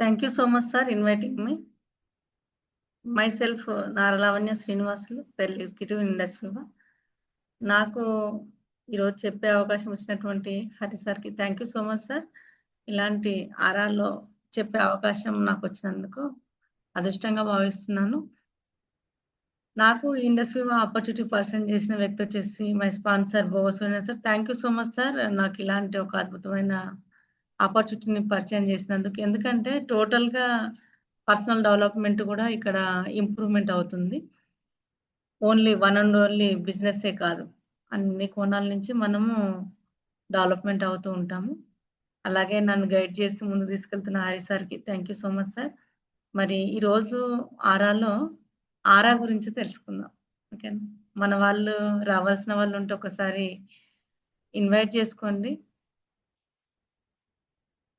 Thank you so much, sir, inviting me. Myself, Naralavanya Srinivasulu, Pearl Executive Industry. నాకు ఈరోజు చెప్పే అవకాశం ఇచ్చినటువంటి హరి సార్‌కి thank you so much sir. ఇలాంటి ఆరాల్లో చెప్పే అవకాశం నాకొచ్చినందుకు అదృష్టంగా భావిస్తున్నాను. నాకు ఇండస్ట్రీలో ఆపర్చునిటీ పర్సన్ చేసిన వ్యక్తి వచ్చేసి my sponsor bogus sir. Thank you so much sir. నాకు ఇలాంటి ఒక అద్భుతమైన ఆపర్చునిటీని పరిచయం చేసినందుకు. ఎందుకంటే టోటల్‌గా పర్సనల్ డెవలప్‌మెంట్ కూడా ఇక్కడ ఇంప్రూవ్‌మెంట్ అవుతుంది. ఓన్లీ వన్ అండ్ ఓన్లీ బిజినెస్సే కాదు. అన్ని కోణాల నుంచి మనము డెవలప్‌మెంట్ అవుతూ ఉంటాము. అలాగే నన్ను గైడ్ చేస్తూ ముందుకు తీసుకెళ్తున్న హరి సార్‌కి thank you so much sir. మరి ఈరోజు ఆరాలో ఆరా గురించి తెలుసుకుందాం. ఓకేనా? మన వాళ్ళు రావాల్సిన వాళ్ళు ఉంటే ఒకసారి ఇన్వైట్ చేసుకోండి.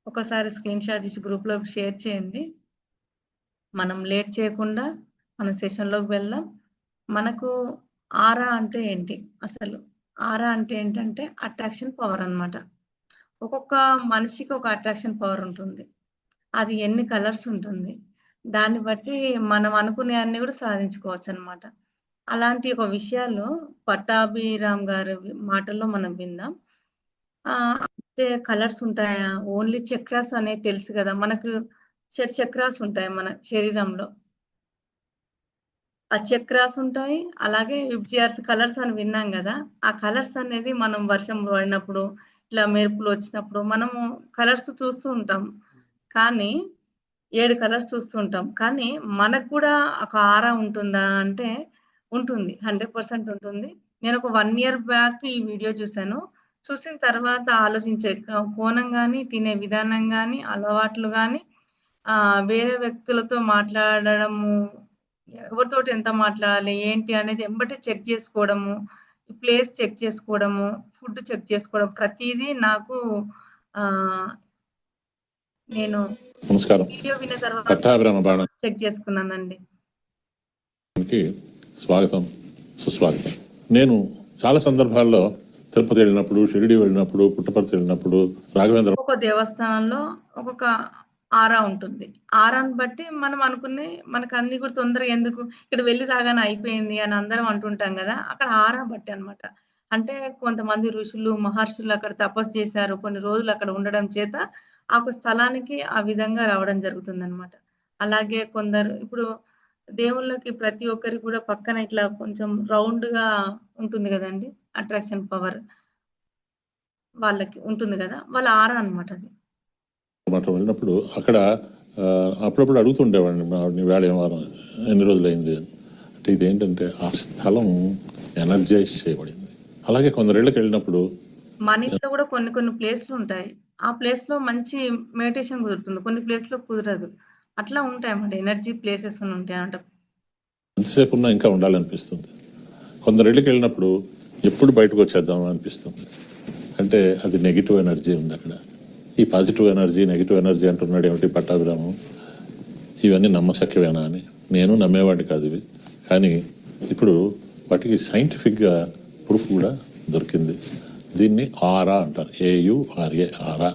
ఒకసారి స్క్రీన్ షాట్ తీసి గ్రూప్‌లో షేర్ చేయండి. మనం లేట్ చేయకుండా మనం సెషన్‌లోకి వెళ్దాం. మనకు ఆరా అంటే ఏంటి? అసలు ఆరా అంటే ఏంటంటే అట్రాక్షన్ పవర్ అన్నమాట. ఒక్కొక్క మనిషికి ఒక అట్రాక్షన్ పవర్ ఉంటుంది. అది ఎన్ని కలర్స్ ఉంటుంది. దాన్ని బట్టి మనం అనుకునేయన్నీ కూడా సాధించుకోవచ్చన్నమాట. అలాంటి ఒక విషయాలు పట్టాభిరామ్ గారి మాటల్లో మనం విందాం. అంటే కలర్స్ ఉంటాయా? ఓన్లీ చక్రాస్ అనేది తెలుసు గదా! మనకు షట్ చక్రాస్ ఉంటాయి మన శరీరంలో. ఆ చక్రాస్ ఉంటాయి. అలాగే విబ్జిఆర్స్ కలర్స్ అని విన్నాం గదా! ఆ కలర్స్ అనేది మనం వర్షం పడినప్పుడు, ఇట్లా మెరుపులొచ్చినప్పుడు మనము కలర్స్ చూస్తూ ఉంటాం. కానీ 7 కలర్స్ చూస్తూ ఉంటాం. కానీ మనకు కూడా ఒక ఆరా ఉంటుందా అంటే ఉంటుంది. 100% ఉంటుంది. నేనొక 1 ఇయర్ బ్యాక్ ఈ వీడియో చూసాను. చూసిన తర్వాత ఆలోచించే కోణం గాని, తినే విధానం గాని, అలవాట్లు గాని, వేరే వ్యక్తులతో మాట్లాడడము, ఎవరితోటి ఎంత మాట్లాడాలి, ఏంటి అనేది ఎంబటే చెక్ చేసుకోవడము, ప్లేస్ చెక్ చేసుకోవడము, ఫుడ్ చెక్ చేసుకోవడం ప్రతీదీ నాకు ఆహ్, నేను నమస్కారం. వీడియో విన్న తర్వాత పట్టాభిరామ బాణానికి చెక్ చేసుకున్నానండి. స్వాగతం, సుస్వాగతం. నేను చాలా సందర్భాల్లో తిరుపతి వెళ్ళినప్పుడు, షిరిడి వెళ్ళినప్పుడు, పుట్టపర్తి వెళ్ళినప్పుడు, రాఘవేంద్ర ఒక్కొక్క దేవస్థానంలో ఒక్కొక్క ఆరా ఉంటుంది. ఆరాని బట్టి మనం అనుకునే మనకు అన్ని కూడా తొందరగా ఎందుకు ఇక్కడ వెళ్లి రాగానే అయిపోయింది అని అందరం అంటుంటాం గదా! అక్కడ ఆరా బట్టి అన్నమాట. అంటే కొంతమంది ఋషులు, మహర్షులు అక్కడ తపస్సు చేశారు. కొన్ని రోజులు అక్కడ ఉండడం చేత ఆ ఒక స్థలానికి ఆ విధంగా రావడం జరుగుతుందన్నమాట. అలాగే కొందరు ఇప్పుడు దేవుళ్ళకి ప్రతి ఒక్కరికి కూడా పక్కన ఇట్లా కొంచెం రౌండ్‌గా ఉంటుంది గదండీ! అట్రాక్షన్ పవర్ వాళ్ళకి ఉంటుంది గదా! వాళ్ళ ఆరా అన్నమాట అది. మఠం వెళ్ళినప్పుడు అక్కడ అప్పుడప్పుడు అడుగుతుండేవాడిని, నీ వేళ ఏం వారం, ఎన్ని రోజులైంది అని. అంటే ఇదేంటంటే ఆ స్థలం ఎనర్జైజ్ చేయబడింది. అలాగే కొందరిళ్ళకి వెళ్ళినప్పుడు మన ఇంట్లో కూడా కొన్ని కొన్ని ప్లేస్‌లు ఉంటాయి. ఆ ప్లేస్‌లో మంచి మెడిటేషన్ కుదురుతుంది. కొన్ని ప్లేస్‌లో కుదరదు. అట్లా ఉంటాయన్నమాట. ఎనర్జీ ప్లేసెస్ అని ఉంటాయన్నమాట. ఎంతసేపు ఉన్నా ఇంకా ఉండాలనిపిస్తుంది. కొందరిళ్ళకి వెళ్ళినప్పుడు ఎప్పుడు బయటకు వచ్చేద్దాం అనిపిస్తుంది. అంటే అది నెగిటివ్ ఎనర్జీ ఉంది అక్కడ. ఈ పాజిటివ్ ఎనర్జీ, నెగిటివ్ ఎనర్జీ అంటున్నాడు ఏమిటి పట్టాభిరామం? ఇవన్నీ నమ్మశక్యమేనా అని. నేను నమ్మేవాడిని కాదు ఇవి. కానీ ఇప్పుడు వాటికి సైంటిఫిక్గా ప్రూఫ్ కూడా దొరికింది. దీన్ని ఆరా అంటారు. AURA, ఆరా.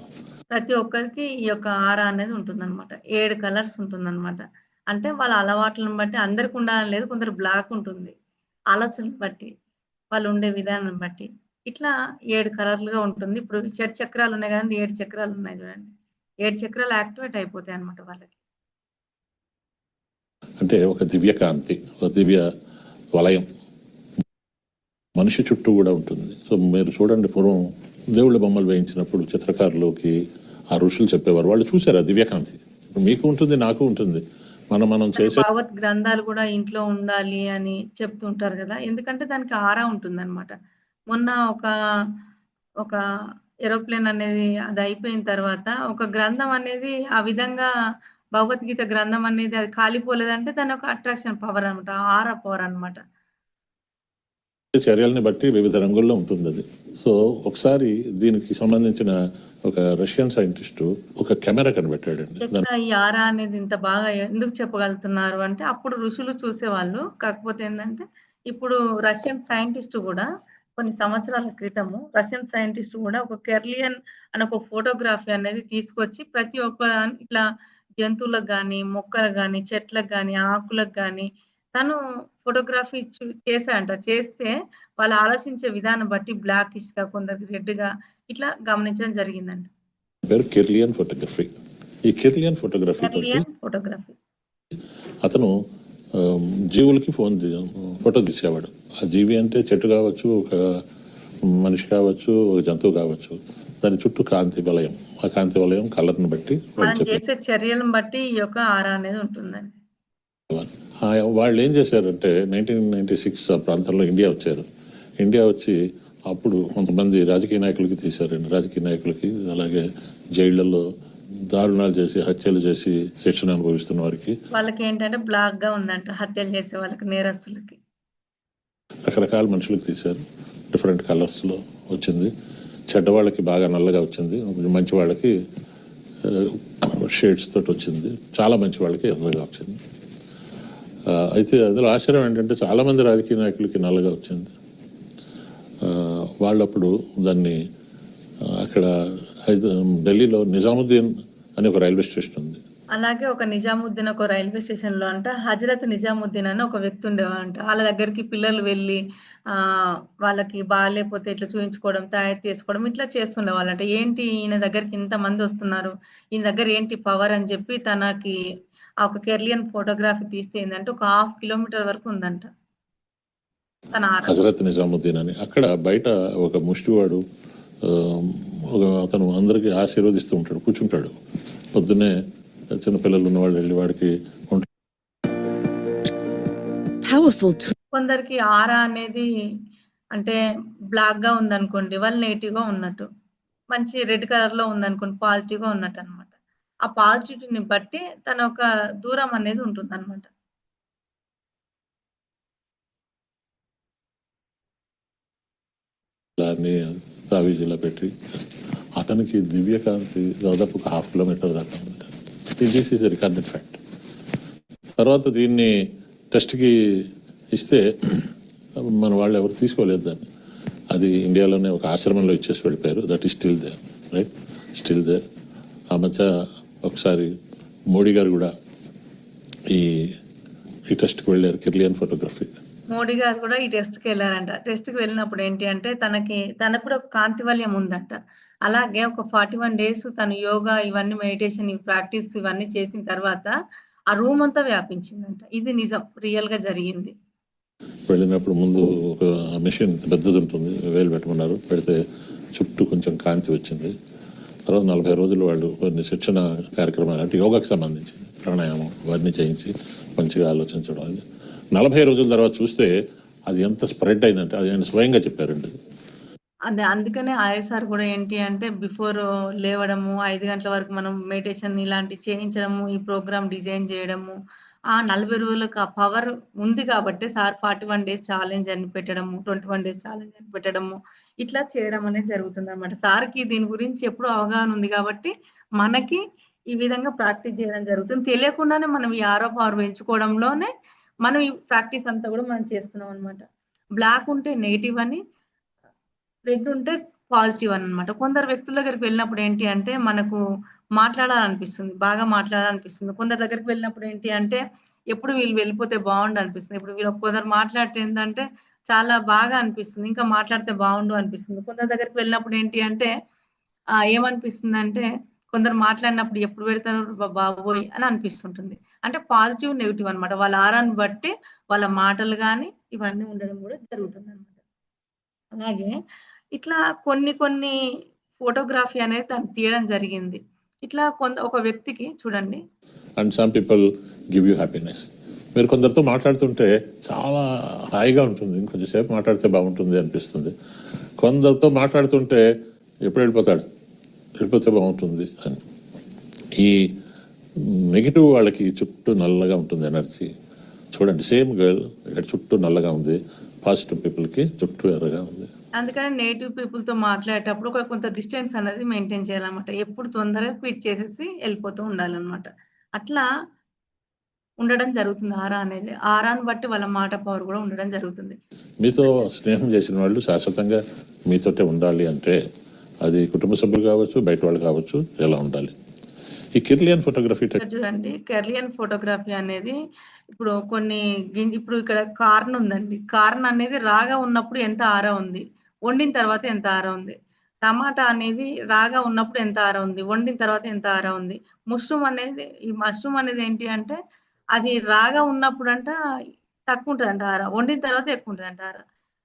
ప్రతి ఒక్కరికి ఈ యొక్క ఆరా అనేది ఉంటుందన్నమాట. 7 కలర్స్ ఉంటుందన్నమాట. అంటే వాళ్ళ అలవాట్లను బట్టి అందరికి ఉండాలని లేదు. కొందరు బ్లాక్ ఉంటుంది. ఆలోచనలు బట్టి, వాళ్ళు ఉండే విధానం బట్టి. ఇట్లా 7 కలర్లుగా ఉంటుంది. ఇప్పుడు షట్ చక్రాలు ఉన్నాయి కదండీ! 7 చక్రాలు ఉన్నాయి చూడండి. 7 చక్రాలు యాక్టివేట్ అయిపోతాయి అన్నమాట వాళ్ళకి. అంటే ఒక దివ్య కాంతి, ఒక దివ్య వలయం మనిషి చుట్టూ కూడా ఉంటుంది. సో మీరు చూడండి, పూర్వం దేవుళ్ళ బొమ్మలు వేయించినప్పుడు చిత్రకారులకి ఆ ఋషులు చెప్పేవారు, వాళ్ళు చూసారు ఆ దివ్యకాంతి. మీకు ఉంటుంది, నాకు ఉంటుంది. మనం చేసే భాగవత్ గ్రంథాలు కూడా ఇంట్లో ఉండాలి అని చెప్తుంటారు కదా! ఎందుకంటే దానికి ఆరా ఉంటుందన్నమాట. మొన్న ఒక ఏరోప్లేన్ అనేది అది అయిపోయిన తర్వాత ఒక గ్రంథం అనేది ఆ విధంగా భగవద్గీత గ్రంథం అనేది అది కాలిపోలేదంటే దాని ఒక అట్రాక్షన్ పవర్ అన్నమాట. ఆరా పవర్ అన్నమాట. చర్యల్ని బట్టి వివిధ రంగుల్లో ఉంటుంది అది. సో ఒకసారి దీనికి సంబంధించిన ఒక రష్యన్ సైంటిస్టు ఒక కెమెరా కనిపెట్టాడండి. ఎట్లా ఈ ఆరా అనేది ఇంత బాగా ఎందుకు చెప్పగలుగుతున్నారు అంటే అప్పుడు ఋషులు చూసేవాళ్ళు. కాకపోతే ఏందంటే ఇప్పుడు రష్యన్ సైంటిస్ట్ గూడా కొన్ని సంవత్సరాల క్రితము రష్యన్ సైంటిస్ట్ గూడా ఒక కెర్లియన్ అనే ఒక ఫోటోగ్రఫీ అనేది తీసుకొచ్చి ప్రతి ఒక్క ఇట్లా జంతువులకు గాని, మొక్కలకు గాని, చెట్లకు గాని, ఆకులకు గాని తను ఫోటోగ్రఫీ చేశాడంట. చేస్తే వాళ్ళు ఆలోచించే విధానం బట్టి బ్లాకిష్‌గా, కొందరికి రెడ్‌గా ఇట్లా గమనించడం జరిగిందంట. పేరు కిర్లియన్ ఫోటోగ్రఫీ. ఈ కిర్లియన్ ఫోటోగ్రఫీ తోటి కెర్లియన్ ఫోటోగ్రఫీ. అతను జీవులకి ఫోటో తీసేవాడు. ఆ జీవి అంటే చెట్టు కావచ్చు, ఒక మనిషి కావచ్చు, ఒక జంతువు కావచ్చు. దాని చుట్టూ కాంతి వలయం, ఆ కాంతి వలయం కలర్ని బట్టి వాళ్ళు మనం చేసే చర్యలను బట్టి ఈ యొక్క ఆరా అనేది ఉంటుందండి. వాళ్ళు ఏం చేశారంటే 1996 ఆ ప్రాంతంలో ఇండియా వచ్చారు. ఇండియా వచ్చి అప్పుడు కొంతమంది రాజకీయ నాయకులకి తీశారండి. రాజకీయ నాయకులకి, అలాగే జైళ్లలో దారుణాలు చేసి, హత్యలు చేసి శిక్షణ అనుభవిస్తున్న వారికి, వాళ్ళకి ఏంటంటే బ్లాక్‌గా ఉందంట హత్యలు చేసే వాళ్ళకి, నేరస్తులకి. రకరకాల మనుషులకు తీశారు. డిఫరెంట్ కలర్స్లో వచ్చింది. చెడ్డవాళ్ళకి బాగా నల్లగా వచ్చింది, మంచి వాళ్ళకి షేడ్స్ తోటి వచ్చింది, చాలా మంచి వాళ్ళకి ఎర్రగా వచ్చింది. అయితే అందులో ఆశ్చర్యం ఏంటంటే చాలామంది రాజకీయ నాయకులకి నల్లగా వచ్చింది. వాళ్ళప్పుడు దాన్ని అక్కడ ఢిల్లీలో నిజాముద్దీన్ అనే ఒక రైల్వే స్టేషన్ ఉంది. అలాగే ఒక నిజాముద్దీన్ ఒక రైల్వే స్టేషన్‌లో అంట హజరత్ నిజాముద్దీన్ అని ఒక వ్యక్తి ఉండేవాడంట. వాళ్ళ దగ్గరికి పిల్లలు వెళ్ళి వాళ్ళకి బాలేపోతే ఇట్లా చూయించుకోవడం, తాయత్తు చేసుకోవడం ఇట్లా చేస్తుండేవాళ్ళంట. ఏంటి ఈయన దగ్గరికి ఇంతమంది వస్తున్నారు, ఈయన దగ్గర ఏంటి పవర్ అని చెప్పి తనకి ఒక కెర్లియన్ ఫోటోగ్రఫీ తీస్తే ఏందంటే ఒక 1/2 కిలోమీటర్ వరకు ఉందంట తన ఆరా. హజరత్ నిజాముద్దీన్ అని. అక్కడ బయట ఒక ముష్టివాడు, అతను అందరికీ ఆశీర్వదిస్తూ ఉంటాడు, కూర్చుంటాడు. పొద్దున్నే చిన్నపిల్లలు ఉన్నవాళ్ళు వెళ్ళి వాడికి కొందరికి ఆరా అనేది అంటే బ్లాక్ గా ఉందనుకోండి, వాళ్ళు నెగిటివ్ గా ఉన్నట్టు. మంచి రెడ్ కలర్ లో ఉందనుకోండి, పాజిటివ్ గా ఉన్నట్టు అనమాట. ఆ పాజిటివిటీని బట్టి తన ఒక దూరం అనేది ఉంటుందన్నమాట. దాన్ని తావీజీలో పెట్టి అతనికి దివ్యకాంతి దాదాపు ఒక 1/2 కిలోమీటర్ దాకా ఉంది. This is recorded fact. తర్వాత దీన్ని టెస్ట్కి ఇస్తే మన వాళ్ళు ఎవరు తీసుకోలేదు దాన్ని. అది ఇండియాలోనే ఒక ఆశ్రమంలో ఇచ్చేసి వెళ్ళిపోయారు. That is still there, right, still there. ఆ మధ్య ఒకసారి మోడీ గారు కూడా ఈ టెస్ట్కి వెళ్ళారు, కిర్లియన్ ఫోటోగ్రఫీ. మోడీ గారు కూడా ఈ టెస్ట్‌కి వెళ్లారంట. టెస్ట్‌కి వెళ్ళినప్పుడు ఏంటి అంటే తనకు కూడా ఒక కాంతివలయం ఉందంట. అలాగే ఒక 41 డేస్ తను యోగా ఇవన్నీ మెడిటేషన్ ప్రాక్టీస్ ఇవన్నీ చేసిన తర్వాత ఆ రూమ్ అంతా వ్యాపించిందంట. ఇది నిజం, రియల్‌గా జరిగింది. వెళ్ళినప్పుడు ముందు ఒక మెషిన్ పెద్దది ఉంటుంది, వేలు పెట్టమన్నారు, పెడితే చుట్టూ కొంచెం కాంతి వచ్చింది. తర్వాత 40 రోజులు వాళ్ళు కొన్ని శిక్షణ కార్యక్రమాలు అంటే యోగాకి సంబంధించి ప్రాణాయామం అవన్నీ చేయించి మంచిగా ఆలోచించడం. 40 రోజుల తర్వాత చూస్తే అది ఎంత స్ప్రెడ్ అయిందంటే అది ఆయన స్వయంగా చెప్పారండి. అదే అందుకనే ఆర్ఎస్ఆర్ కూడా ఏంటి అంటే బిఫోర్ లేవడము 5 గంటల వరకు మనం మెడిటేషన్ ఇలాంటివి చేయించడము, ఈ ప్రోగ్రామ్ డిజైన్ చేయడము, ఆ 40 రోజులకు ఆ పవర్ ఉంది కాబట్టి సార్ 41 డేస్ ఛాలెంజ్ అని పెట్టడము, 21 డేస్ ఛాలెంజ్ అని పెట్టడము, ఇట్లా చేయడం అనేది జరుగుతుందన్నమాట. సార్‌కి దీని గురించి ఎప్పుడూ అవగాహన ఉంది కాబట్టి మనకి ఈ విధంగా ప్రాక్టీస్ చేయడం జరుగుతుంది. తెలియకుండానే మనం ఈ ఆరో పవర్ పెంచుకోవడంలోనే మనం ఈ ప్రాక్టీస్ అంతా కూడా మనం చేస్తున్నాం అన్నమాట. బ్లాక్ ఉంటే నెగెటివ్ అని, రెడ్ ఉంటే పాజిటివ్ అనమాట. కొందరు వ్యక్తుల దగ్గరికి వెళ్ళినప్పుడు ఏంటి అంటే, మనకు మాట్లాడాలనిపిస్తుంది, బాగా మాట్లాడాలనిపిస్తుంది. కొందరి దగ్గరికి వెళ్ళినప్పుడు ఏంటి అంటే, ఎప్పుడు వీళ్ళు వెళ్ళిపోతే బావుండు అనిపిస్తుంది. ఇప్పుడు కొందరు మాట్లాడితే ఏందంటే, చాలా బాగా అనిపిస్తుంది, ఇంకా మాట్లాడితే బావుండు అనిపిస్తుంది. కొందరి దగ్గరికి వెళ్ళినప్పుడు ఏంటి అంటే, ఏమనిపిస్తుందంటే, కొందరు మాట్లాడినప్పుడు ఎప్పుడు పెడతారు బాబోయ్! అని అనిపిస్తుంటుంది. అంటే పాజిటివ్, నెగెటివ్ అనమాట. వాళ్ళ ఆరాని బట్టి వాళ్ళ మాటలు గాని, ఇవన్నీ ఉండడం కూడా జరుగుతుందనమాట. అలాగే ఇట్లా కొన్ని ఫోటోగ్రఫీ అనేది తను తీయడం జరిగింది. ఇట్లా ఒక వ్యక్తికి చూడండి. And some people give you happiness. మీరు కొందరితో మాట్లాడుతుంటే చాలా హాయిగా ఉంటుంది, ఇంకొంచెం సేపు మాట్లాడితే బాగుంటుంది అనిపిస్తుంది. కొందరితో మాట్లాడుతుంటే ఎప్పుడు వెళ్ళిపోతే బాగుంటుంది అని. ఈ నెగిటివ్ వాళ్ళకి చుట్టూ నల్లగా ఉంటుంది ఎనర్జీ. చూడండి, సేమ్ గర్ల్ ఇక్కడ చుట్టూ నల్లగా ఉంది, పాజిటివ్ పీపుల్కి చుట్టూ ఎర్రగా ఉంది. అందుకని నేటివ్ పీపుల్‌తో మాట్లాడేటప్పుడు కొంత డిస్టెన్స్ అనేది మెయింటైన్ చేయాలన్నమాట. ఎప్పుడు తొందరగా క్విట్ చేసేసి వెళ్ళిపోతూ ఉండాలన్నమాట. అట్లా ఉండడం జరుగుతుంది ఆరా అనేది. ఆరాని బట్టి వాళ్ళ మాట పవర్ కూడా ఉండడం జరుగుతుంది. మీతో స్నేహం చేసిన వాళ్ళు శాశ్వతంగా మీతోటే ఉండాలి అంటే అది కుటుంబ సభ్యులు కావచ్చు, బయట వాళ్ళు కావచ్చు, ఎలా ఉండాలి? ఈ కిర్లియన్ ఫోటోగ్రఫీ ఇక్కడ చూడండి కెర్లియన్ ఫోటోగ్రఫీ అనేది ఇప్పుడు కొన్ని ఇప్పుడు ఇక్కడ కార్న్ ఉందండి. కార్న్ అనేది రాగా ఉన్నప్పుడు ఎంత ఆరా ఉంది, వండిన తర్వాత ఎంత ఆరా ఉంది. టమాటా అనేది రాగా ఉన్నప్పుడు ఎంత ఆరా ఉంది, వండిన తర్వాత ఎంత ఆరా ఉంది. ఈ మష్రూమ్ అనేది ఏంటి అంటే అది రాగా ఉన్నప్పుడంట తక్కువ ఉంటదంట ఆర. వండిన తర్వాత ఎక్కువ ఉంటదంట ఆర.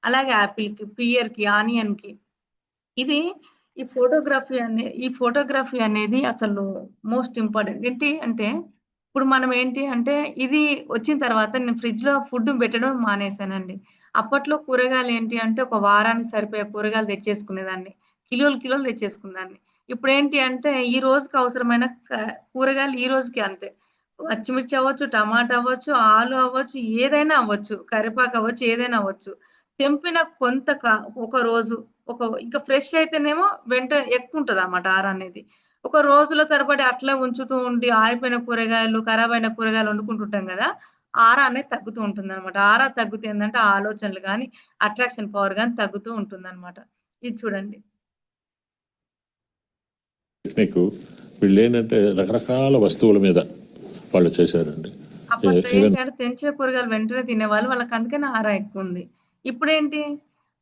అలాగే యాపిల్‌కి, పియర్‌కి, ఆనియన్‌కి. ఇది ఈ ఫోటోగ్రఫీ అనేది అసలు మోస్ట్ ఇంపార్టెంట్. ఏంటి అంటే ఇప్పుడు మనం ఏంటి అంటే ఇది వచ్చిన తర్వాత నేను ఫ్రిడ్జ్‌లో ఫుడ్ పెట్టడం మానేశానండి. అప్పట్లో కూరగాయలు ఏంటి అంటే ఒక వారానికి సరిపోయే కూరగాయలు తెచ్చేసుకునేదాన్ని. కిలోలు, కిలోలు తెచ్చేసుకునేదాన్ని. ఇప్పుడేంటి అంటే ఈ రోజుకి అవసరమైన కూరగాయలు ఈ రోజుకి అంతే. పచ్చిమిర్చి అవ్వచ్చు, టమాటా అవ్వచ్చు, ఆలు అవ్వచ్చు, ఏదైనా అవ్వచ్చు, కరివేపాకు అవ్వచ్చు, ఏదైనా అవ్వచ్చు. తెంపిన ఒక రోజు ఇంకా ఫ్రెష్ అయితేనేమో ఎక్కువుంటదన్నమాట ఆరనేది. ఒక రోజుల తరబడి అట్లే ఉంచుతూ ఉండి ఆరిపోయిన కూరగాయలు, ఖరాబైన కూరగాయలు వండుకుంటుంటాం గదా! ఆరా అనేది తగ్గుతూ ఉంటుందన్నమాట. ఆరా తగ్గితే ఏందంటే ఆ ఆలోచనలు గాని, అట్రాక్షన్ పవర్ గాని తగ్గుతూ ఉంటుందన్నమాట. ఇది చూడండి. టెక్నిక్ వీళ్ళేంటంటే రకరకాల వస్తువుల మీద వాళ్ళు చేశారండి. అప్పట్లో ఈవెన్ ఏంటి అంటే తెంచే కూరగాయలు వెంటనే తినేవాళ్ళు. వాళ్ళకి అందుకనే ఆరా ఎక్కువుంది. ఇప్పుడేంటి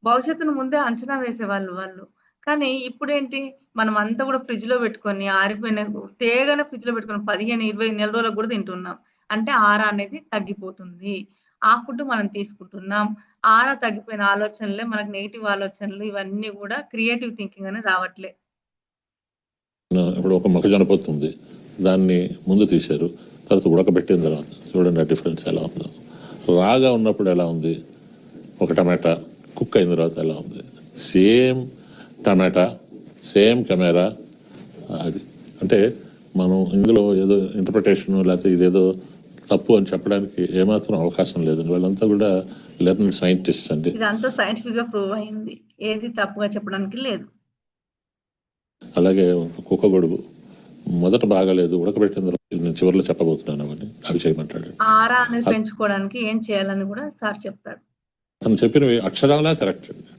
భవిష్యత్తును ముందే అంచనా వేసేవాళ్ళు వాళ్ళు. కానీ ఇప్పుడేంటి మనమంతా గూడా ఫ్రిడ్జ్‌లో పెట్టుకొని ఆరిపోయిన తేగానే ఫ్రిడ్జ్‌లో పెట్టుకొని 15, 20 నెల రోజులకు గూడా తింటున్నాం. అంటే ఆరా అనేది తగ్గిపోతుంది. ఆ ఫుడ్ మనం తీసుకుంటున్నాం. ఆరా తగ్గిపోయిన ఆలోచనలే మనకు నెగెటివ్ ఆలోచనలు ఇవన్నీ గూడా క్రియేటివ్ థింకింగ్ అని రావట్లే. ఇప్పుడు ఒక మొక్కజొన్న పొత్తు ఉంది, దాన్ని ముందు తీశారు, తర్వాత ఉడకబెట్టిన తర్వాత చూడండి ఆ డిఫరెన్స్ ఎలా ఉందో. రాగా ఉన్నప్పుడు ఎలా ఉంది, ఒక టమాటా కుక్ అయిన తర్వాత ఎలా ఉంది. సేమ్ టమాటా, సేమ్ కెమెరా. అది అంటే మనం ఇందులో ఏదో ఇంటర్ప్రిటేషన్ లేకపోతే ఇదేదో తప్పు అని చెప్పడానికి ఏమాత్రం అవకాశం లేదండి. వాళ్ళంతా కూడా లెర్నడ్ సైంటిస్ట్ అండి. ఇదంతా సైంటిఫిక్‌గా ప్రూవ్ అయింది. ఏది తప్పుగా చెప్పడానికి లేదు. అలాగే కుక్క గొడుగు మొదట బాగాలేదు, ఉడకబెట్టిన తర్వాత నేను చివరిలో చెప్పబోతున్నాను అవన్నీ అవి చేయమంటాడు. ఆరా అనేది పెంచుకోవడానికి ఏం చేయాలని కూడా సార్ చెప్తాడు. అతను చెప్పినవి అక్షరాలా కరెక్ట్ అండి.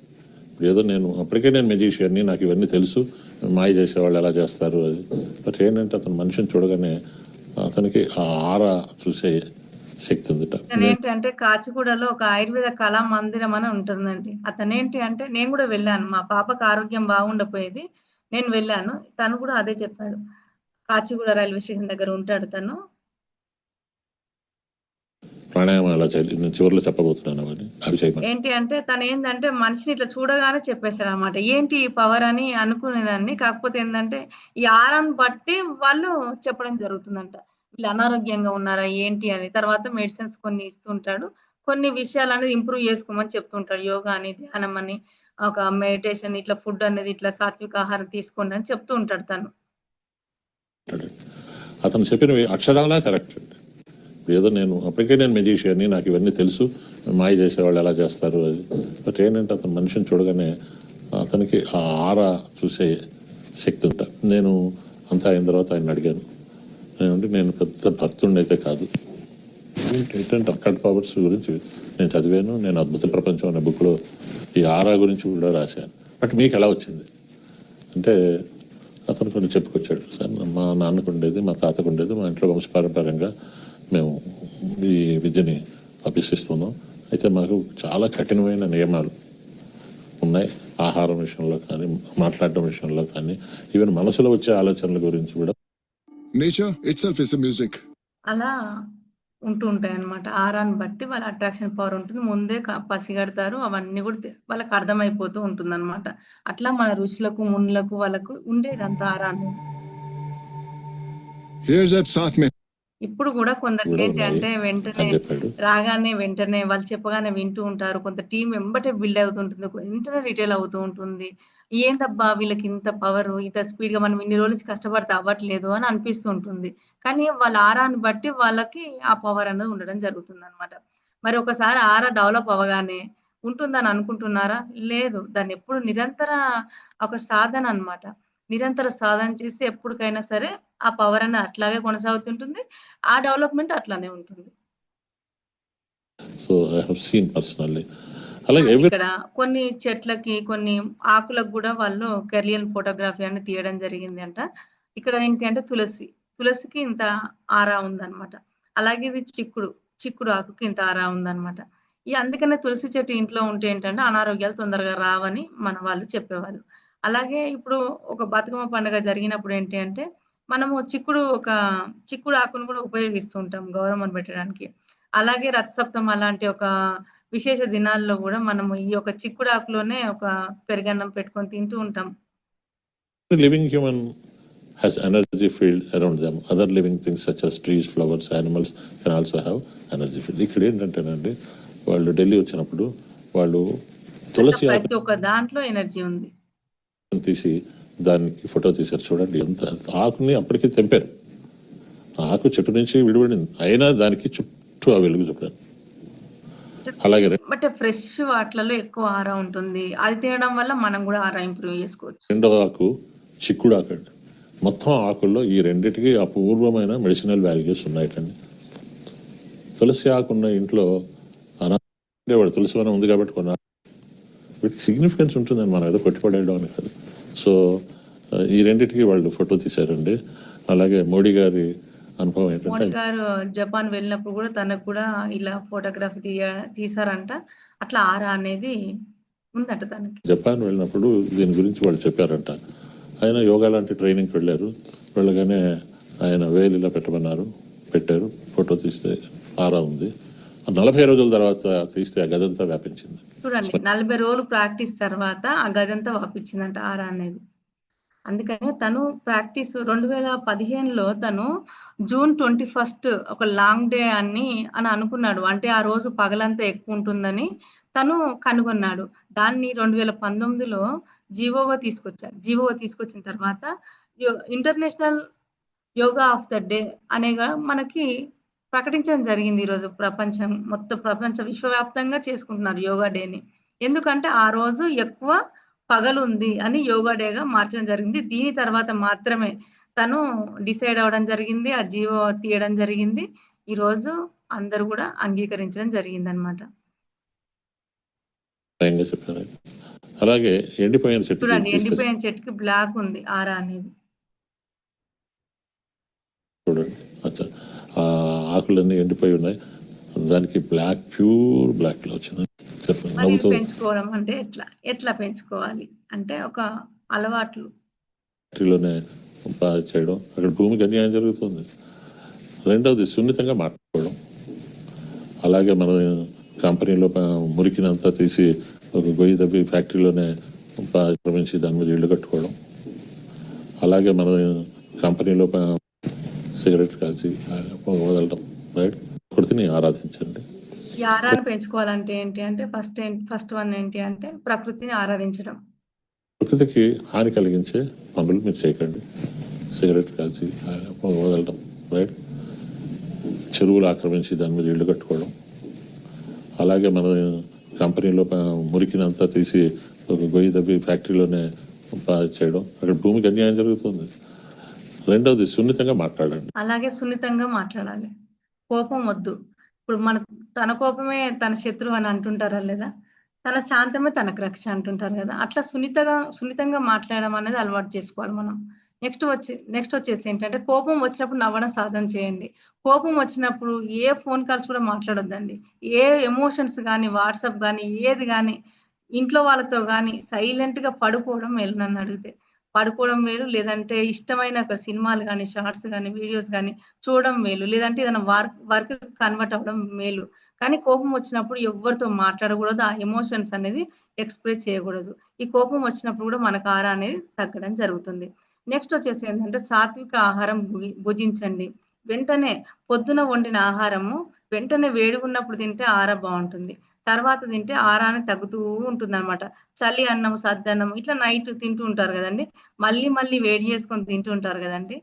ఏదో అప్పటికే నేను మెజిషియన్ని, నాకు ఇవన్నీ తెలుసు, మాయ చేసేవాళ్ళు ఎలా చేస్తారు అది. బట్ ఏంటంటే అతను మనిషిని చూడగానే అతనికి ఆ ఆరా చూసే శక్తి ఉందిట. ఏంటంటే కాచిగూడలో ఒక ఆయుర్వేద కళా మందిరం అని ఉంటుందండి. అతనేంటి అంటే నేను కూడా వెళ్ళాను. మా పాపకు ఆరోగ్యం బాగుండపోయేది. నేను వెళ్ళాను. తను కూడా అదే చెప్పాడు. కాచిగూడ రైల్వే స్టేషన్ దగ్గర ఉంటాడు తను. ప్రాణాయామం ఎలా చేయాలి నేను చివరిలో చెప్పబోతున్నాను అవన్నీ అవి చేయమని. ఏంటి అంటే తనేందంటే మనిషిని ఇట్లా చూడగానే చెప్పేసాడనమాట. ఏంటి ఈ పవర్ అని అనుకునేదాన్ని. కాకపోతే ఏందంటే ఈ ఆరాన్ని బట్టి వాళ్ళు చెప్పడం జరుగుతుందంట. వీళ్ళు అనారోగ్యంగా ఉన్నారా ఏంటి అని. తర్వాత మెడిసిన్స్ కొన్ని ఇస్తుంటాడు. కొన్ని విషయాలనేది ఇంప్రూవ్ చేసుకోమని చెప్తుంటాడు. యోగా అని, ధ్యానం అని, ఒక మెడిటేషన్ ఇట్లా ఫుడ్ అనేది ఇట్లా సాత్విక ఆహారం తీసుకోండి అని చెప్తూ ఉంటాడు తను. అతను చెప్పినవి అక్షరాలా కరెక్ట్ అండి. ఏదో అప్పటికే నేను మెజిషియన్ని, నాకు ఇవన్నీ తెలుసు, మాయ చేసేవాళ్ళు ఎలా చేస్తారు అది. బట్ ఏంటంటే అతను మనిషిని చూడగానే అతనికి ఆ ఆరా చూసే శక్తి ఉంటా. నేను అంతా అయిన తర్వాత ఆయన అడిగాను, నేను పెద్ద భక్తుడిని అయితే కాదు, ఏంటంటే అక్కడ్ పవర్స్ గురించి నేను చదివాను, నేను అద్భుత ప్రపంచం అనే బుక్లో ఈ ఆరా గురించి కూడా రాశాను. బట్ మీకు ఎలా వచ్చింది అంటే అతను కొన్ని చెప్పుకొచ్చాడు. సార్ మా నాన్నకు ఉండేది, మా తాతకు ఉండేది, మా ఇంట్లో వంశపారంపర్యంగా మేము ఈ విద్యని అభ్యసిస్తున్నాం. అయితే మాకు చాలా కఠినమైన నియమాలు ఉన్నాయి, ఆహారం విషయంలో కానీ, మాట్లాడడం విషయంలో కానీ, ఈవెన్ మనసులో వచ్చే ఆలోచనల గురించి కూడా. Nature itself is a music. అలా ఉంటూ ఉంటాయన్నమాట. ఆరాన్ని బట్టి వాళ్ళ అట్రాక్షన్ పవర్ ఉంటుంది. ముందే పసిగడతారు. అవన్నీ కూడా వాళ్ళకి అర్థమైపోతూ ఉంటుందన్నమాట. అట్లా మన ఋషులకు, మునులకు వాళ్ళకు ఉండేదంతా ఆరా అనేది. Here's up साथ में ఇప్పుడు కూడా కొందరికి కూడా ఏంటి ఉన్నాయి అంటే వెంటనే అని చెప్పాడు. రాగానే వెంటనే వాళ్ళు చెప్పగానే వింటూ ఉంటారు. కొంత టీం వెంబటే బిల్డ్ అవుతుంటుంది. వెంటనే రిటైల్ అవుతూ ఉంటుంది. ఏందబ్బా వీళ్ళకి ఇంత పవరు, ఇంత స్పీడ్‌గా మనం ఇన్ని రోజుల నుంచి కష్టపడితే అవ్వట్లేదు అని అనిపిస్తూ ఉంటుంది. కానీ వాళ్ళ ఆరాని బట్టి వాళ్ళకి ఆ పవర్ అనేది ఉండడం జరుగుతుందనమాట. మరి ఒకసారి ఆరా డెవలప్ అవ్వగానే ఉంటుందని అనుకుంటున్నారా? లేదు. దాన్నెప్పుడు నిరంతర ఒక సాధన అన్నమాట. నిరంతర సాధన చేసి ఎప్పటికైనా సరే ఆ పవర్ అనేది అట్లాగే కొనసాగుతుంటుంది. ఆ డెవలప్‌మెంట్ అట్లానే ఉంటుంది. So I have seen personally. అలాగే ఇక్కడ కొన్ని చెట్లకి, కొన్ని ఆకులకు గూడా వాళ్ళు కెర్లియన్ ఫోటోగ్రఫీ అని తీయడం జరిగింది అంట. ఇక్కడ ఏంటి అంటే తులసి. తులసికి ఇంత ఆరా ఉందన్నమాట. అలాగే ఇది చిక్కుడు ఆకుకి ఇంత ఆరా ఉందన్నమాట. అందుకనే తులసి చెట్టు ఇంట్లో ఉంటే ఏంటంటే అనారోగ్యాలు తొందరగా రావని మన వాళ్ళు చెప్పేవాళ్ళు. అలాగే ఇప్పుడు ఒక బతుకమ్మ పండుగ జరిగినప్పుడు ఏంటి అంటే మనము చిక్కుడు ఆకును కూడా ఉపయోగిస్తూ ఉంటాం గౌరమ్మను పెట్టడానికి. అలాగే రథసప్తమి అలాంటి ఒక విశేష దినాల్లో గూడా మనము ఈ యొక్క చిక్కుడు ఆకులోనే ఒక పెరుగన్నం పెట్టుకొని తింటూ ఉంటాం. Living human has energy field around them. Other living things such as trees, flowers, animals can also have energy field. ఇక్కడ ఏంటంటేనండి వాళ్ళు ఢిల్లీ వచ్చినప్పుడు వాళ్ళు తులసి ప్రతి ఒక్క దాంట్లో ఎనర్జీ ఉంది. తీసి దానికి ఫోటో తీశారు చూడండి. ఎంత ఆకుని అప్పటికే తెంపారు. ఆకు చెట్టు నుంచి విడిపడింది అయినా దానికి చుట్టూ ఆ వెలుగు చూడాలి. అలాగే బట్ ఫ్రెష్ వాటిలలో ఎక్కువ ఆరా ఉంటుంది. అది తినడం వల్ల మనం కూడా ఆరా ఇంప్రూవ్ చేసుకోవచ్చు. రెండవ ఆకు చిక్కుడు ఆకు అండి. మొత్తం ఆకుల్లో ఈ రెండింటికి అపూర్వమైన మెడిసినల్ వాల్యూస్ ఉన్నాయటండి. తులసి ఆకున్న ఇంట్లో వాడు తులసి వనం ఉంది కాబట్టి కొన్నా వీటికి సిగ్నిఫికెన్స్ ఉంటుందని మనం ఏదో కొట్టిపడేయడం అని కాదు. సో ఈ రెండింటికి వాళ్ళు ఫోటో తీశారండి. అలాగే మోడీ గారి అనుభవం ఏంటంటే మోడీ గారు జపాన్ వెళ్ళినప్పుడు కూడా తనకు కూడా ఇలా ఫోటోగ్రఫీ తీసారంట. అట్లా ఆరా అనేది ఉందట తనకి. జపాన్ వెళ్ళినప్పుడు దీని గురించి వాళ్ళు చెప్పారంట. ఆయన యోగా లాంటి ట్రైనింగ్కి వెళ్ళారు. వెళ్ళగానే ఆయన వేలు ఇలా పెట్టమన్నారు, పెట్టారు. ఫోటో తీస్తే ఆరా ఉంది. 40 రోజుల తర్వాత తీస్తే ఆ గదంతా వ్యాపించింది. చూడండి 40 రోజులు ప్రాక్టీస్ తర్వాత ఆ గదంతా వ్యాపించిందంట ఆరా అనేది. అందుకనే తను ప్రాక్టీస్ 2015లో తను జూన్ 21 ఒక లాంగ్ డే అని అనుకున్నాడు. అంటే ఆ రోజు పగలంతా ఎక్కువ ఉంటుందని తను కనుగొన్నాడు. దాన్ని 2019లో జీవోగా తీసుకొచ్చారు. జీవోగా తీసుకొచ్చిన తర్వాత international yoga of the day అనేగా మనకి ప్రకటించడం జరిగింది. ఈరోజు మొత్తం ప్రపంచ విశ్వవ్యాప్తంగా చేసుకుంటున్నారు యోగా డేని. ఎందుకంటే ఆ రోజు ఎక్కువ పగలుంది అని యోగా డేగా మార్చడం జరిగింది. దీని తర్వాత మాత్రమే తను డిసైడ్ అవ్వడం జరిగింది. ఆ జీవో తీయడం జరిగింది. ఈ రోజు అందరూ కూడా అంగీకరించడం జరిగిందనమాట. చెప్పారు. అలాగే ఎండిపోయిన చెట్టు చూడండి ఎండిపోయిన చెట్టుకి బ్లాక్ ఉంది ఆరా అనేది. చూడండి అచ్చా ఆకులన్నీ ఎండిపోయి ఉన్నాయి. దానికి బ్లాక్ ప్యూర్ బ్లాక్ లో వచ్చింది. పెంచుకోవడం అంటే ఎట్లా పెంచుకోవాలి అంటే ఒక అలవాట్లు ఫ్యాక్టరీలోనే చేయడం, అక్కడ భూమికి అన్యాయం జరుగుతుంది. రెండవది సున్నితంగా మాట్లాడుకోవడం. అలాగే మన కంపెనీలో మురికినంతా తీసి ఒక గొయ్యి తవ్వి ఫ్యాక్టరీలోనే ఆక్రమించి దాని మీద ఇళ్ళు కట్టుకోవడం. అలాగే మన కంపెనీలో సిగరెట్ కాల్చి వదలడం. రైట్, ప్రకృతిని ఆరాధించండి. ఈ ఆరాన్ని పెంచుకోవాలంటే ఏంటి అంటే ఫస్ట్ వన్ ఏంటి అంటే ప్రకృతిని ఆరాధించడం. ప్రకృతికి హాని కలిగించే పనులు మీరు చేయకండి. సిగరెట్ కాల్చి వదలడం. రైట్, చెరువులు ఆక్రమించి దాని మీద ఇళ్ళు కట్టుకోవడం. అలాగే మన కంపెనీలో మురికినంతా తీసి ఒక గొయ్యి తవ్వి ఫ్యాక్టరీలోనే చేయడం, అక్కడ భూమికి అన్యాయం జరుగుతుంది. రెండవది సున్నితంగా మాట్లాడండి. అలాగే సున్నితంగా మాట్లాడాలి. కోపం వద్దు. ఇప్పుడు తన కోపమే తన శత్రువు అని అంటుంటారా లేదా? తన శాంతమే తనకు రక్ష అంటుంటారు కదా. అట్లా సున్నితంగా మాట్లాడడం అనేది అలవాటు చేసుకోవాలి మనం. నెక్స్ట్ వచ్చేసి ఏంటంటే కోపం వచ్చినప్పుడు నవ్వడం సాధన చేయండి. కోపం వచ్చినప్పుడు ఏ ఫోన్ కాల్స్ కూడా మాట్లాడొద్దండి. ఏ ఎమోషన్స్ కానీ వాట్సాప్ కానీ ఏది కానీ ఇంట్లో వాళ్ళతో కానీ సైలెంట్గా పడుకోవడం మేలు. నన్ను అడిగితే పడుకోవడం మేలు. లేదంటే ఇష్టమైన సినిమాలు కానీ షార్ట్స్ కానీ వీడియోస్ కానీ చూడడం మేలు. లేదంటే ఏదైనా వర్క్ కన్వర్ట్ అవ్వడం మేలు. కానీ కోపం వచ్చినప్పుడు ఎవరితో మాట్లాడకూడదు. ఆ ఎమోషన్స్ అనేది ఎక్స్ప్రెస్ చేయకూడదు. ఈ కోపం వచ్చినప్పుడు కూడా మనకు ఆరా అనేది తగ్గడం జరుగుతుంది. నెక్స్ట్ వచ్చేసి ఏంటంటే సాత్విక ఆహారం భుజించండి. వెంటనే పొద్దున వండిన ఆహారము వెంటనే వేడిగున్నప్పుడు తింటే ఆరా బాగుంటుంది. తర్వాత తింటే ఆరానే తగ్గుతూ ఉంటుంది అనమాట. చలి అన్నం, సద్దన్నం ఇట్లా నైట్ తింటూ ఉంటారు కదండి. మళ్ళీ వేడి చేసుకొని తింటూ ఉంటారు కదండి.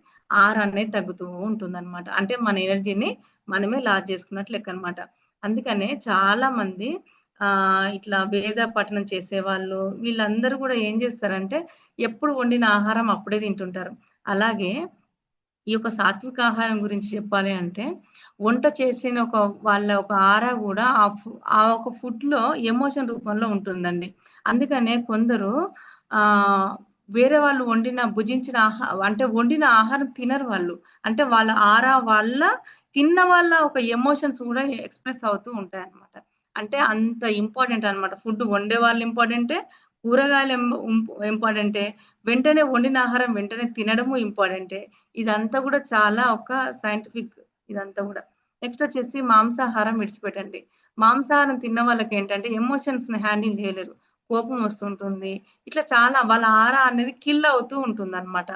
ఆరా అనేది తగ్గుతూ ఉంటుంది అనమాట. అంటే మన ఎనర్జీని మనమే లాస్ చేసుకున్నట్లు లెక్క అనమాట. అందుకనే చాలా మంది ఇట్లా వేద పఠనం చేసేవాళ్ళు వీళ్ళందరూ కూడా ఏం చేస్తారంటే ఎప్పుడు వండిన ఆహారం అప్పుడే తింటుంటారు. అలాగే ఈ యొక్క సాత్విక ఆహారం గురించి చెప్పాలి అంటే వంట చేసిన వాళ్ళ ఒక ఆరా కూడా ఆ ఒక ఫుడ్ లో ఎమోషన్ రూపంలో ఉంటుందండి. అందుకనే కొందరు వేరే వాళ్ళు భుజించిన అంటే వండిన ఆహారం తినరు వాళ్ళు. అంటే వాళ్ళ ఆరా వల్ల తిన్న వాళ్ళ ఒక ఎమోషన్స్ కూడా ఎక్స్‌ప్రెస్ అవుతూ ఉంటాయన్నమాట. అంటే అంత ఇంపార్టెంట్ అన్నమాట. ఫుడ్ వండేవాళ్ళు ఇంపార్టెంటే, కూరగాయలు ఇంపార్టెంటే, వెంటనే వండిన ఆహారం వెంటనే తినడము ఇంపార్టెంటే. ఇదంతా కూడా చాలా ఒక సైంటిఫిక్ ఇదంతా కూడా. నెక్స్ట్ వచ్చేసి మాంసాహారం విడిచిపెట్టండి. మాంసాహారం తిన్న వాళ్ళకేంటంటే ఎమోషన్స్‌ని హ్యాండిల్ చేయలేరు. కోపం వస్తుంటుంది. ఇట్లా చాలా వాళ్ళ ఆరా అనేది కిల్ అవుతూ ఉంటుందన్నమాట.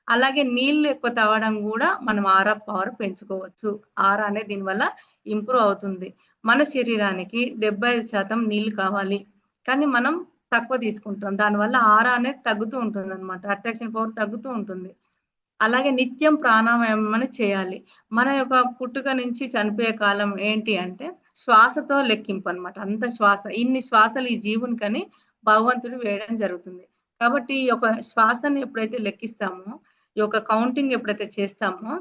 అలాగే నీళ్ళు ఎక్కువ తాగడం గూడా మనం ఆరా పవర్ పెంచుకోవచ్చు. ఆరా అనేది దీనివల్ల ఇంప్రూవ్ అవుతుంది. మన శరీరానికి 75% నీళ్ళు కావాలి. కానీ మనం తక్కువ తీసుకుంటాం. దానివల్ల ఆరా అనేది తగ్గుతూ ఉంటుందన్నమాట. అట్రాక్షన్ పవర్ తగ్గుతూ ఉంటుంది. అలాగే నిత్యం ప్రాణాయామం అనేది చేయాలి. మన యొక్క పుట్టుక నుంచి చనిపోయే కాలం ఏంటి అంటే శ్వాసతో లెక్కింపనమాట. అంత శ్వాస. ఇన్ని శ్వాసలు ఈ జీవునికని భగవంతుడు వేయడం జరుగుతుంది. కాబట్టి ఈ యొక్క శ్వాసని ఎప్పుడైతే లెక్కిస్తామో, ఈ యొక్క కౌంటింగ్ ఎప్పుడైతే చేస్తామో,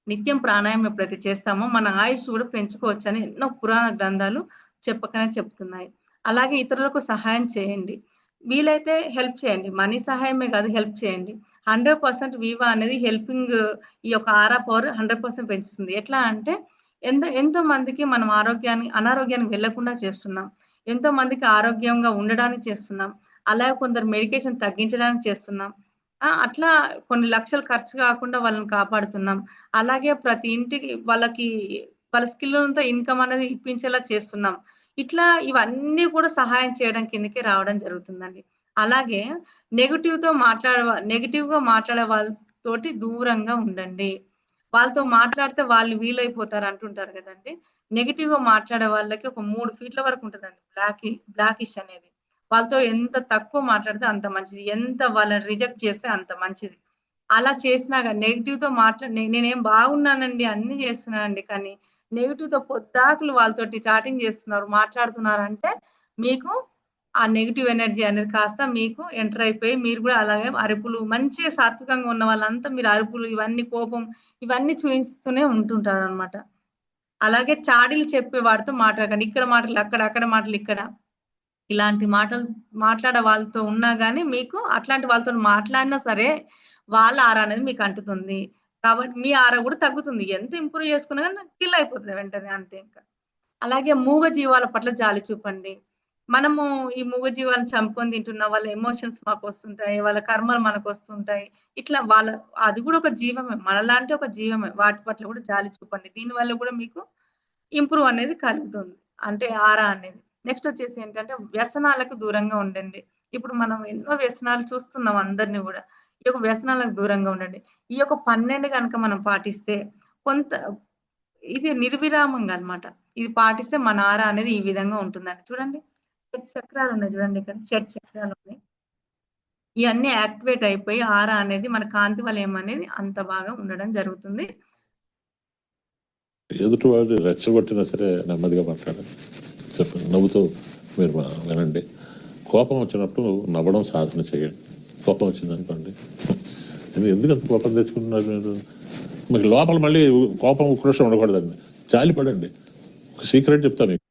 నిత్యం ప్రాణాయామం ఎప్పుడైతే చేస్తామో మన ఆయుష్ కూడా పెంచుకోవచ్చని ఎన్నో పురాణ గ్రంథాలు చెప్పకనే చెప్తున్నాయి. అలాగే ఇతరులకు సహాయం చేయండి. వీలైతే హెల్ప్ చేయండి. మనీ సహాయమే కాదు హెల్ప్ చేయండి. 100% వివా అనేది హెల్పింగ్ ఈ యొక్క ఆరా పవర్ 100% పెంచుతుంది. ఎట్లా అంటే ఎంతో మందికి మనం అనారోగ్యానికి వెళ్ళకుండా చేస్తున్నాం. ఎంతో మందికి ఆరోగ్యంగా ఉండడానికి చేస్తున్నాం. అలాగే కొందరు మెడికేషన్ తగ్గించడానికి చేస్తున్నాం. అట్లా కొన్ని లక్షలు ఖర్చు కాకుండా వాళ్ళని కాపాడుతున్నాం. అలాగే ప్రతి ఇంటికి వాళ్ళ స్కిల్‌లతో ఇన్‌కమ్ అనేది ఇప్పించేలా చేస్తున్నాం. ఇట్లా ఇవన్నీ కూడా సహాయం చేయడం కిందకే రావడం జరుగుతుందండి. అలాగే నెగెటివ్‌గా మాట్లాడే వాళ్ళతోటి దూరంగా ఉండండి. వాళ్ళతో మాట్లాడితే వాళ్ళు వీలైపోతారు అంటుంటారు గదండీ! నెగెటివ్‌గా మాట్లాడే వాళ్ళకి ఒక 3 ఫీట్ల వరకు ఉంటదండి బ్లాకిష్ అనేది. వాళ్ళతో ఎంత తక్కువ మాట్లాడితే అంత మంచిది. ఎంత వాళ్ళని రిజెక్ట్ చేస్తే అంత మంచిది. అలా చేసినా గాని నెగెటివ్‌తో నేనేం బాగున్నానండి, అన్నీ చేస్తున్నానండి. కానీ నెగెటివ్‌తో పొద్దాకులు వాళ్ళతోటి చాటింగ్ చేస్తున్నారు, మాట్లాడుతున్నారంటే మీకు ఆ నెగెటివ్ ఎనర్జీ అనేది కాస్త మీకు ఎంటర్ అయిపోయి మీరు కూడా అలాగే అరుపులు మంచిగా సాత్వికంగా ఉన్న వాళ్ళంతా మీరు అరుపులు ఇవన్నీ కోపం ఇవన్నీ చూయిస్తూనే ఉంటుంటారనమాట. అలాగే చాడీలు చెప్పే వాడితో మాట్లాడకండి. ఇక్కడ మాటలు అక్కడ, అక్కడ మాటలు ఇక్కడ. ఇలాంటి మాటలు మాట్లాడే వాళ్ళతో ఉన్నా గాని మీకు అట్లాంటి వాళ్ళతోని మాట్లాడినా సరే, వాళ్ళ ఆరా అనేది మీకు అంటుతుంది. కాబట్టి మీ ఆరా కూడా తగ్గుతుంది. ఎంత ఇంప్రూవ్ చేసుకున్నా గాని కిల్ అయిపోతది వెంటనే అంతే ఇంక. అలాగే మూగ జీవాల పట్ల జాలి చూపండి. మనము ఈ మూగ జీవాలను చంపుకొని తింటున్నాం. వాళ్ళ ఎమోషన్స్ మాకొస్తుంటాయి. వాళ్ళ కర్మలు మనకొస్తుంటాయి. ఇట్లా అది కూడా ఒక జీవమే. మనలాంటి ఒక జీవమే. వాటి పట్ల కూడా జాలి చూపండి. దీనివల్ల కూడా మీకు ఇంప్రూవ్ అనేది కలుగుతుంది. అంటే ఆరా అనేది. నెక్స్ట్ వచ్చేసి ఏంటంటే వ్యసనాలకు దూరంగా ఉండండి. ఇప్పుడు మనం ఎన్నో వ్యసనాలు చూస్తున్నాం అందరిని గూడా. ఈ యొక్క వ్యసనాలకు దూరంగా ఉండండి. ఈ యొక్క 12 గనుక మనం పాటిస్తే కొంత ఇది నిర్విరామంగా అన్నమాట. ఇది పాటిస్తే మన ఆరా అనేది ఈ విధంగా ఉంటుందండి. చూడండి. షట్ చక్రాలున్నాయి చూడండి ఇక్కడ. షట్ చక్రాలున్నాయి. ఇయన్నీ యాక్టివేట్ అయిపోయి ఆరా అనేది మన కాంతి వలయం అనేది అంత బాగా ఉండడం జరుగుతుంది. ఎదుటి వాడు రెచ్చగొట్టినా సరే నెమ్మదిగా మాట్లాడాలి. చెప్పండి, నవ్వుతూ మీరు వినండి. కోపం వచ్చినప్పుడు నవ్వడం సాధన చేయండి. కోపం వచ్చిందనుకోండి, ఎందుకు అంత కోపం తెచ్చుకుంటున్నారు మీరు? మీకు లోపల మళ్ళీ కోపం ఉక్రోషం ఉండకూడదండి. జాలి పడండి. ఒక సీక్రెట్ చెప్తా మీకు.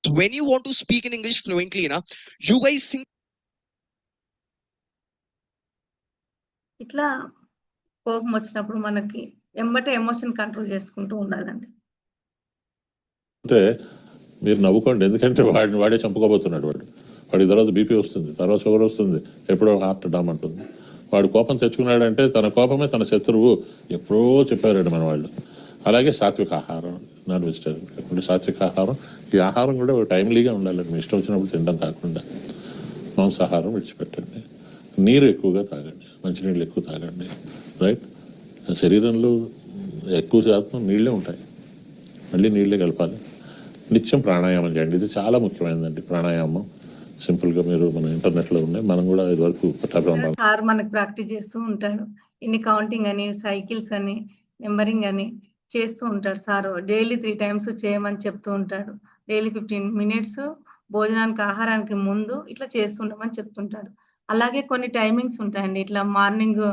When you want to speak in English fluently, you guys think. ఇట్లా కోపం వచ్చినప్పుడు మనకి ఎంబటే ఎమోషన్ కంట్రోల్ చేసుకుంటూ ఉండాలండి. అంటే మీరు నవ్వుకోండి, ఎందుకంటే వాడే చంపుకోబోతున్నాడు. వాడికి తర్వాత బీపీ వస్తుంది, తర్వాత షుగర్ వస్తుంది, ఎప్పుడో హార్ట్ డామ్ అంటుంది. వాడు కోపం తెచ్చుకున్నాడంటే తన కోపమే తన శత్రువు ఎప్పుడో చెప్పారండి మన వాళ్ళు. అలాగే సాత్విక ఆహారం, నాన్ వెజిటేరియన్ కాకుండా సాత్విక ఆహారం. ఈ ఆహారం కూడా టైమ్లీగా ఉండాలండి. మీ ఇష్టం వచ్చినప్పుడు తినడం కాకుండా. మాంసాహారం విడిచిపెట్టండి. నీరు ఎక్కువగా తాగండి, మంచినీళ్ళు ఎక్కువ తాగండి. రైట్. శరీరంలో ఎక్కువ శాతం నీళ్ళే ఉంటాయి, మళ్ళీ నీళ్ళే కలపాలి. నిత్యం ప్రాణాయామం చేయండి. ఇది చాలా ముఖ్యమైనదండి ప్రాణాయామం. సింపుల్గా మీరు మన ఇంటర్నెట్లో ఉన్నాయి, మనం కూడా ఇదివరకు సార్ మనకు ప్రాక్టీస్ చేస్తూ ఉంటాడు. ఇన్ని కౌంటింగ్ అని, సైకిల్స్ అని, నెంబరింగ్ అని చేస్తూ ఉంటాడు సార్. డైలీ 3 టైమ్స్ చేయమని చెప్తూ ఉంటాడు. డైలీ 15 మినిట్స్ భోజనానికి ఆహారానికి ముందు ఇట్లా చేస్తుండమని చెప్తుంటాడు. అలాగే కొన్ని టైమింగ్స్ ఉంటాయండి. ఇట్లా మార్నింగ్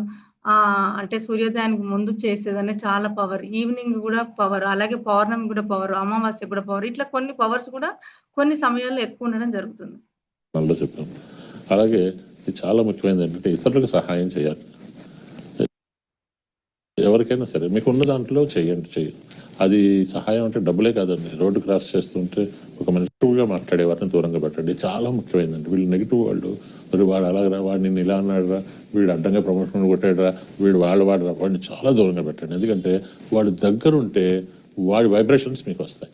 అంటే సూర్యోదయానికి ముందు చేసేదని చాలా పవర్. ఈవినింగ్ కూడా పవర్. అలాగే పౌర్ణమి కూడా పవర్, అమావాస్య కూడా పవర్. ఇట్లా కొన్ని పవర్స్ కూడా కొన్ని సమయాల్లో ఎక్కువ ఉండడం జరుగుతుంది. చెప్పాను. అలాగే ఇది చాలా ముఖ్యమైనది ఏంటంటే ఇతరులకు సహాయం చేయాలి. ఎవరికైనా సరే మీకు ఉన్న దాంట్లో చేయండి. అది సహాయం అంటే డబ్బులే కాదండి. రోడ్డు క్రాస్ చేస్తుంటే ఒక నెగిటివ్గా మాట్లాడే వారిని దూరంగా పెట్టండి. చాలా ముఖ్యమైనదండి. వీళ్ళు నెగిటివ్ వాళ్ళు, మరి వాడు అలాగరా, వాడు నిన్ను ఇలా అన్నాడురా, వీడు అడ్డంగా ప్రమోషన్ కొట్టాడురా, వీడు వాడరా, వాడిని చాలా దూరంగా పెట్టండి. ఎందుకంటే వాడు దగ్గరుంటే వాడి వైబ్రేషన్స్ మీకు వస్తాయి.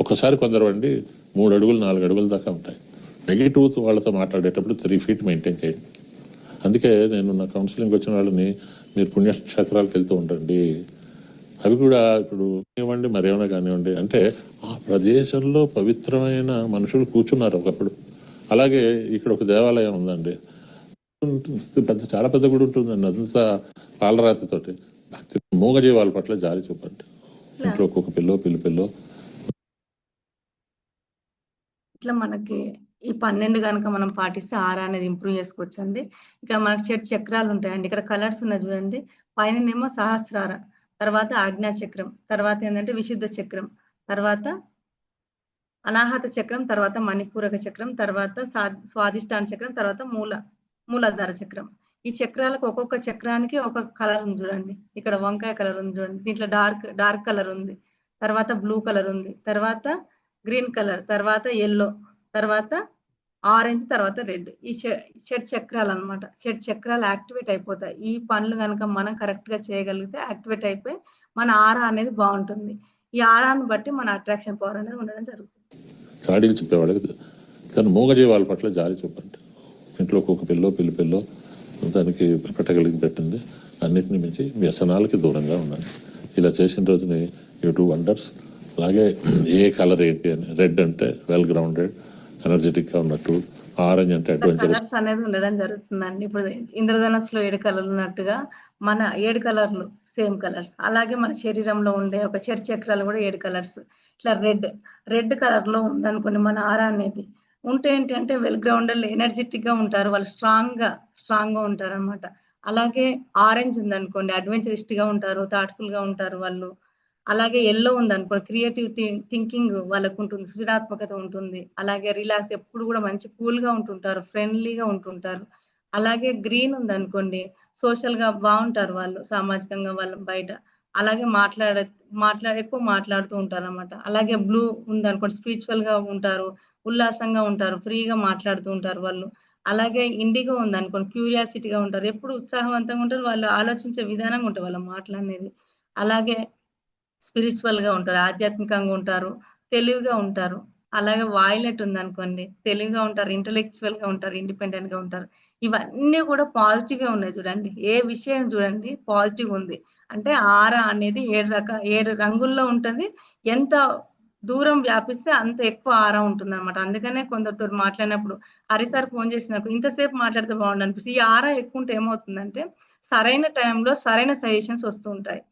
ఒకసారి కొందరు అండి 3 అడుగులు 4 అడుగుల దాకా ఉంటాయి. నెగిటివ్ వాళ్ళతో మాట్లాడేటప్పుడు 3 feet మెయింటైన్ చేయండి. అందుకే నేను నా కౌన్సిలింగ్కి వచ్చిన వాళ్ళని మీరు పుణ్యక్షేత్రాలకు వెళ్తూ ఉండండి. అవి కూడా ఇప్పుడు ఇవ్వండి, మరేమైనా కానివ్వండి, అంటే ఆ ప్రదేశంలో పవిత్రమైన మనుషులు కూర్చున్నారు ఒకప్పుడు. అలాగే ఇక్కడ ఒక దేవాలయం ఉందండి, చాలా పెద్ద గుడి ఉంటుందండి, అదంతా పాలరాతితోటి. మూగజీవాల పట్ల జాలి చూపండి. ఇంట్లో ఒక్కొక్క పిల్లో ఇట్లా మనకి ఈ 12 కనుక మనం పాటిస్తే ఆరా అనేది ఇంప్రూవ్ చేసుకోవచ్చండి. ఇక్కడ మనకు 7 చక్రాలు ఉంటాయండి. ఇక్కడ కలర్స్ ఉన్నాయి చూడండి. పైననేమో సహస్రార, తర్వాత ఆజ్ఞా చక్రం, తర్వాత ఏంటంటే విశుద్ధ చక్రం, తర్వాత అనాహత చక్రం, తర్వాత మణిపూరక చక్రం, తర్వాత స్వాదిష్టాన చక్రం, తర్వాత మూలాధార చక్రం. ఈ చక్రాలకు ఒక్కొక్క చక్రానికి ఒక కలర్ ఉంది చూడండి. ఇక్కడ వంకాయ కలర్ ఉంది చూడండి. దీంట్లో డార్క్ కలర్ ఉంది, తర్వాత బ్లూ కలర్ ఉంది, తర్వాత గ్రీన్ కలర్, తర్వాత ఎల్లో, తర్వాత ఆరెంజ్, తర్వాత రెడ్. ఈ 7 చక్రాలు అనమాట. 7 చక్రాలు యాక్టివేట్ అయిపోతాయి. ఈ పనులు కనుక మనం కరెక్ట్ గా చేయగలిగితే యాక్టివేట్ అయిపోయి మన ఆరా అనేది బాగుంటుంది. ఈ ఆరాను బట్టి మన అట్రాక్షన్ పవర్ అనేది ఉండడం జరుగుతుంది. చాడీలు చెప్పేవాళ్ళకి తను మూగజీవాల పట్ల జాలి చూపండి. ఇంట్లో ఒక్కొక్క పిల్లో దానికి పెట్టండి. అన్నిటిని మించి వ్యసనాలకి దూరంగా ఉండండి. ఇలా చేసిన రోజుని యూ డూ వండర్స్. అలాగే ఏ కలర్ ఏంటి అని, రెడ్ అంటే వెల్ గ్రౌండెడ్, ఎనర్జెటిక్ గా ఉన్నట్టు, ఆరెంజ్ అంటే అడ్వెంచరస్ కలర్స్ అనేది ఉండడం జరుగుతుందండి. ఇప్పుడు ఇంద్రధనస్సులో 7 కలర్లు ఉన్నట్టుగా మన 7 కలర్లు సేమ్ కలర్స్. అలాగే మన శరీరంలో ఉండే ఒక 7 చక్రాలు కూడా 7 కలర్స్. ఇట్లా రెడ్ కలర్ లో ఉందనుకోండి మన ఆరా అనేది ఉంటే ఏంటంటే వెల్ గ్రౌండెడ్, ఎనర్జెటిక్ గా ఉంటారు వాళ్ళు, స్ట్రాంగ్ గా ఉంటారు అనమాట. అలాగే ఆరెంజ్ ఉందనుకోండి అడ్వెంచరిస్ట్ గా ఉంటారు, థాట్ఫుల్ గా ఉంటారు వాళ్ళు. అలాగే ఎల్లో ఉందనుకోండి క్రియేటివ్ థింకింగ్ వాళ్ళకు ఉంటుంది, సృజనాత్మకత ఉంటుంది. అలాగే రిలాక్స్, ఎప్పుడు కూడా మంచి కూల్ గా ఉంటుంటారు, ఫ్రెండ్లీగా ఉంటుంటారు. అలాగే గ్రీన్ ఉందనుకోండి సోషల్ గా బాగుంటారు వాళ్ళు, సామాజికంగా వాళ్ళు బయట. అలాగే ఎక్కువ మాట్లాడుతూ ఉంటారు అనమాట. అలాగే బ్లూ ఉందనుకోండి స్పిరిచువల్ గా ఉంటారు, ఉల్లాసంగా ఉంటారు, ఫ్రీగా మాట్లాడుతూ ఉంటారు వాళ్ళు. అలాగే ఇండిగో ఉందనుకోండి క్యూరియాసిటీగా ఉంటారు, ఎప్పుడు ఉత్సాహవంతంగా ఉంటారు, వాళ్ళు ఆలోచించే విధానంగా ఉంటారు వాళ్ళ మాటలనేది. అలాగే స్పిరిచువల్ గా ఉంటారు, ఆధ్యాత్మికంగా ఉంటారు, తెలివిగా ఉంటారు. అలాగే వాయిలెట్ ఉందనుకోండి తెలివిగా ఉంటారు, ఇంటలెక్చువల్ గా ఉంటారు, ఇండిపెండెంట్ గా ఉంటారు. ఇవన్నీ కూడా పాజిటివ్ గా ఉన్నాయి చూడండి. ఏ విషయం చూడండి పాజిటివ్ ఉంది అంటే ఆరా అనేది 7 రంగుల్లో ఉంటుంది. ఎంత దూరం వ్యాపిస్తే అంత ఎక్కువ ఆరా ఉంటుంది అనమాట. అందుకనే కొందరితో మాట్లాడినప్పుడు హరిసార్ ఫోన్ చేసినప్పుడు ఇంతసేపు మాట్లాడితే బాగుండు అనిపిస్తుంది. ఈ ఆరా ఎక్కువ ఉంటే ఏమవుతుందంటే సరైన టైంలో సరైన సజెషన్స్ వస్తూ ఉంటాయి.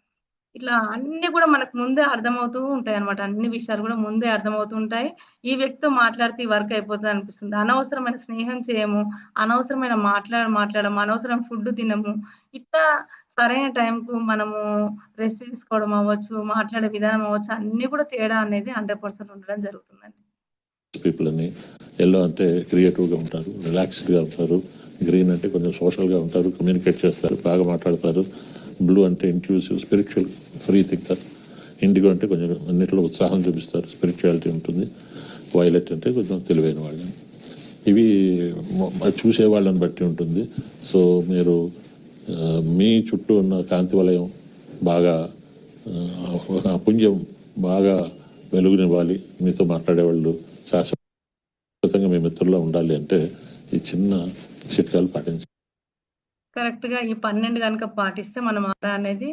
ఇట్లా అన్ని కూడా మనకు ముందే అర్థమవుతూ ఉంటాయి అనమాట. అన్ని విషయాలు కూడా ముందే అర్థమవుతూ ఉంటాయి. ఈ వ్యక్తితో మాట్లాడితే ఈ వర్క్ అయిపోతుంది అనిపిస్తుంది. అనవసరమైన స్నేహం చేయము, అనవసరమైన మాట్లాడడం, అనవసరం ఫుడ్ తినము. ఇట్లా సరైన టైంకు మనము రెస్ట్ తీసుకోవడం అవ్వచ్చు, మాట్లాడే విధానం అవ్వచ్చు, అన్ని కూడా తేడా అనేది 100% ఉండడం జరుగుతుందండి. పీపుల్ అని, ఎల్లో అంటే క్రియేటివ్గా ఉంటారు, రిలాక్స్డ్గా ఉంటారు, గ్రీన్ అంటే కొంచెం సోషల్గా ఉంటారు, కమ్యూనికేట్ చేస్తారు, బాగా మాట్లాడతారు, బ్లూ అంటే ఇంట్యూసివ్, స్పిరిచువల్, ఫ్రీ థింకర్, ఇండిగో అంటే కొంచెం అన్నింటిలో ఉత్సాహం చూపిస్తారు, స్పిరిచువాలిటీ ఉంటుంది, వైలెట్ అంటే కొంచెం తెలివైన వాళ్ళు. ఇవి చూసే వాళ్ళని బట్టి ఉంటుంది. సో మీరు మీ చుట్టూ ఉన్న కాంతి వలయం బాగా పుంజం బాగా వెలుగునివ్వాలి, మీతో మాట్లాడేవాళ్ళు శాశ్వతంగా మీ మిత్రుల్లో ఉండాలి అంటే ఈ చిన్న చిట్కాలు పాటించాలి. కరెక్ట్ గా ఈ 12 కనుక పాటిస్తే మనం ఆరా అనేది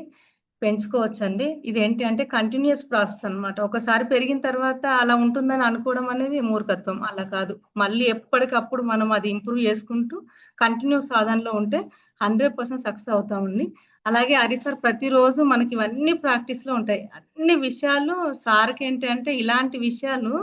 పెంచుకోవచ్చండి. ఇదేంటి అంటే కంటిన్యూస్ ప్రాసెస్ అన్నమాట. ఒకసారి పెరిగిన తర్వాత అలా ఉంటుందని అనుకోవడం అనేది మూర్ఖత్వం. అలా కాదు. మళ్ళీ ఎప్పటికప్పుడు మనం అది ఇంప్రూవ్ చేసుకుంటూ కంటిన్యూ సాధనలో ఉంటే 100% సక్సెస్ అవుతామండి. అలాగే హరిసార్ ప్రతిరోజు మనకి ఇవన్నీ ప్రాక్టీస్ లో ఉంటాయి. అన్ని విషయాలు సార్కి ఏంటి అంటే ఇలాంటి విషయాలు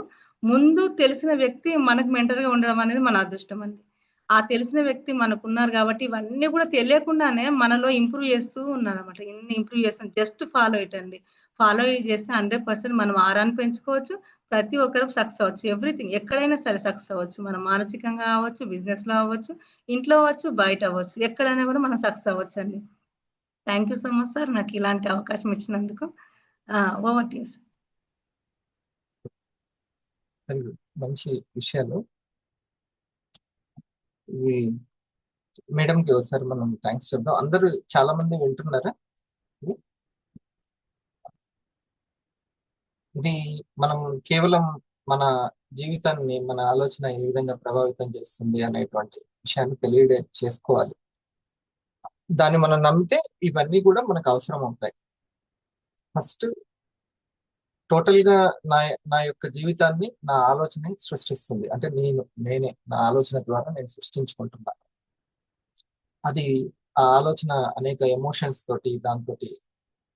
ముందు తెలిసిన వ్యక్తి మనకు మెంటర్ గా ఉండడం అనేది మన అదృష్టం అండి. ఆ తెలిసిన వ్యక్తి మనకున్నారు కాబట్టి ఇవన్నీ కూడా తెలియకుండానే మనలో ఇంప్రూవ్ చేస్తూ ఉన్నారన్నమాట. ఇన్ని ఇంప్రూవ్ చేస్తాం, జస్ట్ ఫాలో ఇట్ అండి. ఫాలో చేస్తే 100% మనం ఆరాన్ని పెంచుకోవచ్చు. ప్రతి ఒక్కరు సక్సెస్ అవ్వచ్చు. ఎవ్రీథింగ్ ఎక్కడైనా సరే సక్సెస్ అవ్వచ్చు. మనం మానసికంగా అవ్వచ్చు, బిజినెస్‌లో అవ్వచ్చు, ఇంట్లో అవ్వచ్చు, బయట అవ్వచ్చు. ఎక్కడైనా కూడా మనం సక్సెస్ అవ్వచ్చండి. Thank you so much sir. నాకు ఇలాంటి అవకాశం ఇచ్చినందుకు. Over to you sir. Very good. మంచి విషయాలు ఇవి. మేడంకి ఒకసారి మనం థ్యాంక్స్ చెప్దాం. అందరూ చాలా మంది వింటున్నారా? ఇవి? ఇది మనం కేవలం మన జీవితాన్ని, మన ఆలోచన ఏ విధంగా ప్రభావితం చేస్తుంది అనేటువంటి విషయాన్ని చేసుకోవాలి. దాన్ని మనం నమ్మితే ఇవన్నీ కూడా మనకు అవసరం ఉంటాయి. ఫస్ట్ టోటల్ గా నా నా యొక్క జీవితాన్ని నా ఆలోచనే సృష్టిస్తుంది. అంటే నేనే నా ఆలోచన ద్వారా నేను సృష్టించుకుంటున్నాను. అది ఆ ఆలోచన అనేక ఎమోషన్స్ తోటి దాంతో